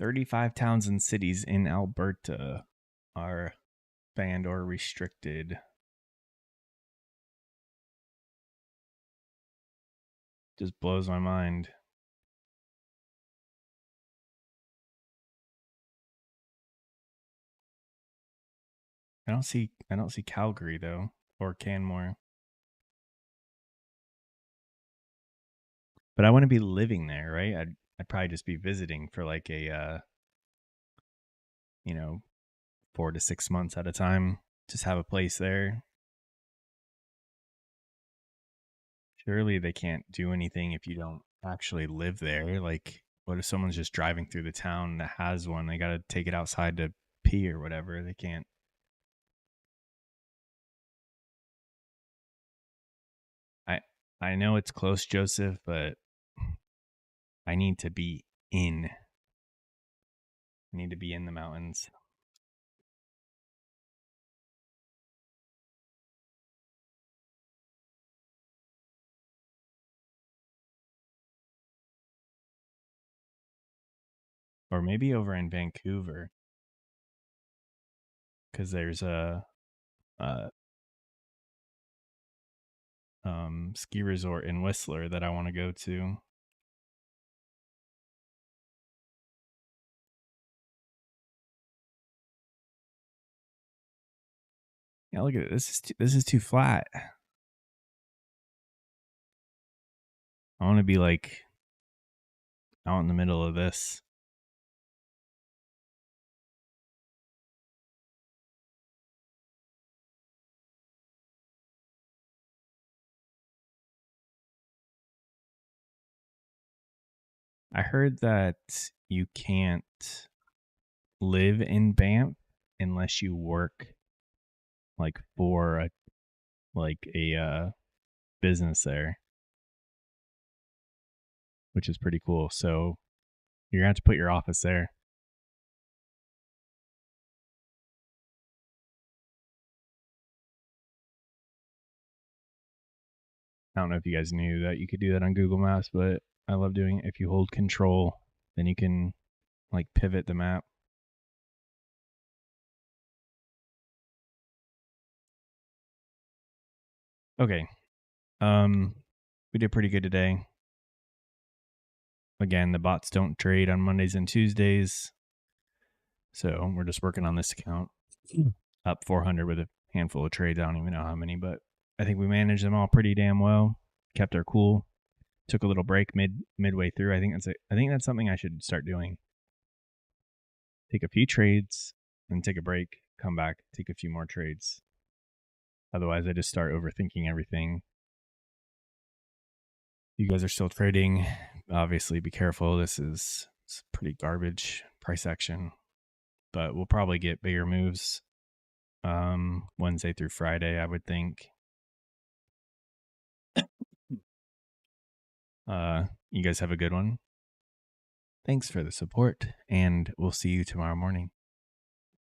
A: $35 towns and cities in Alberta are banned or restricted. Just blows my mind. I don't see Calgary though, or Canmore. But I want to be living there, right? I'd probably just be visiting for like a you know, 4 to 6 months at a time. Just have a place there. Surely they can't do anything if you don't actually live there. Like, what if someone's just driving through the town that has one? They got to take it outside to pee or whatever. They can't. I I know it's close, Joseph, but I need to be in. I need to be in the mountains. Or maybe over in Vancouver, because there's a ski resort in Whistler that I want to go to. Yeah, look at it. This is too flat. I want to be like out in the middle of this. I heard that you can't live in Banff unless you work like for a business there, which is pretty cool. So you're gonna have to put your office there. I don't know if you guys knew that you could do that on Google Maps, but I love doing it. If you hold control, then you can like pivot the map. Okay. Um we did pretty good today. Again, the bots don't trade on Mondays and Tuesdays. So we're just working on this account. Up 400 with a handful of trades. I don't even know how many, but I think we managed them all pretty damn well. Kept our cool. Took a little break midway through. I think that's something I should start doing. Take a few trades, then take a break, come back, take a few more trades. Otherwise, I just start overthinking everything. You guys are still trading. Obviously, be careful. It's pretty garbage price action, but we'll probably get bigger moves Wednesday through Friday, I would think. You guys have a good one. Thanks for the support, and we'll see you tomorrow morning.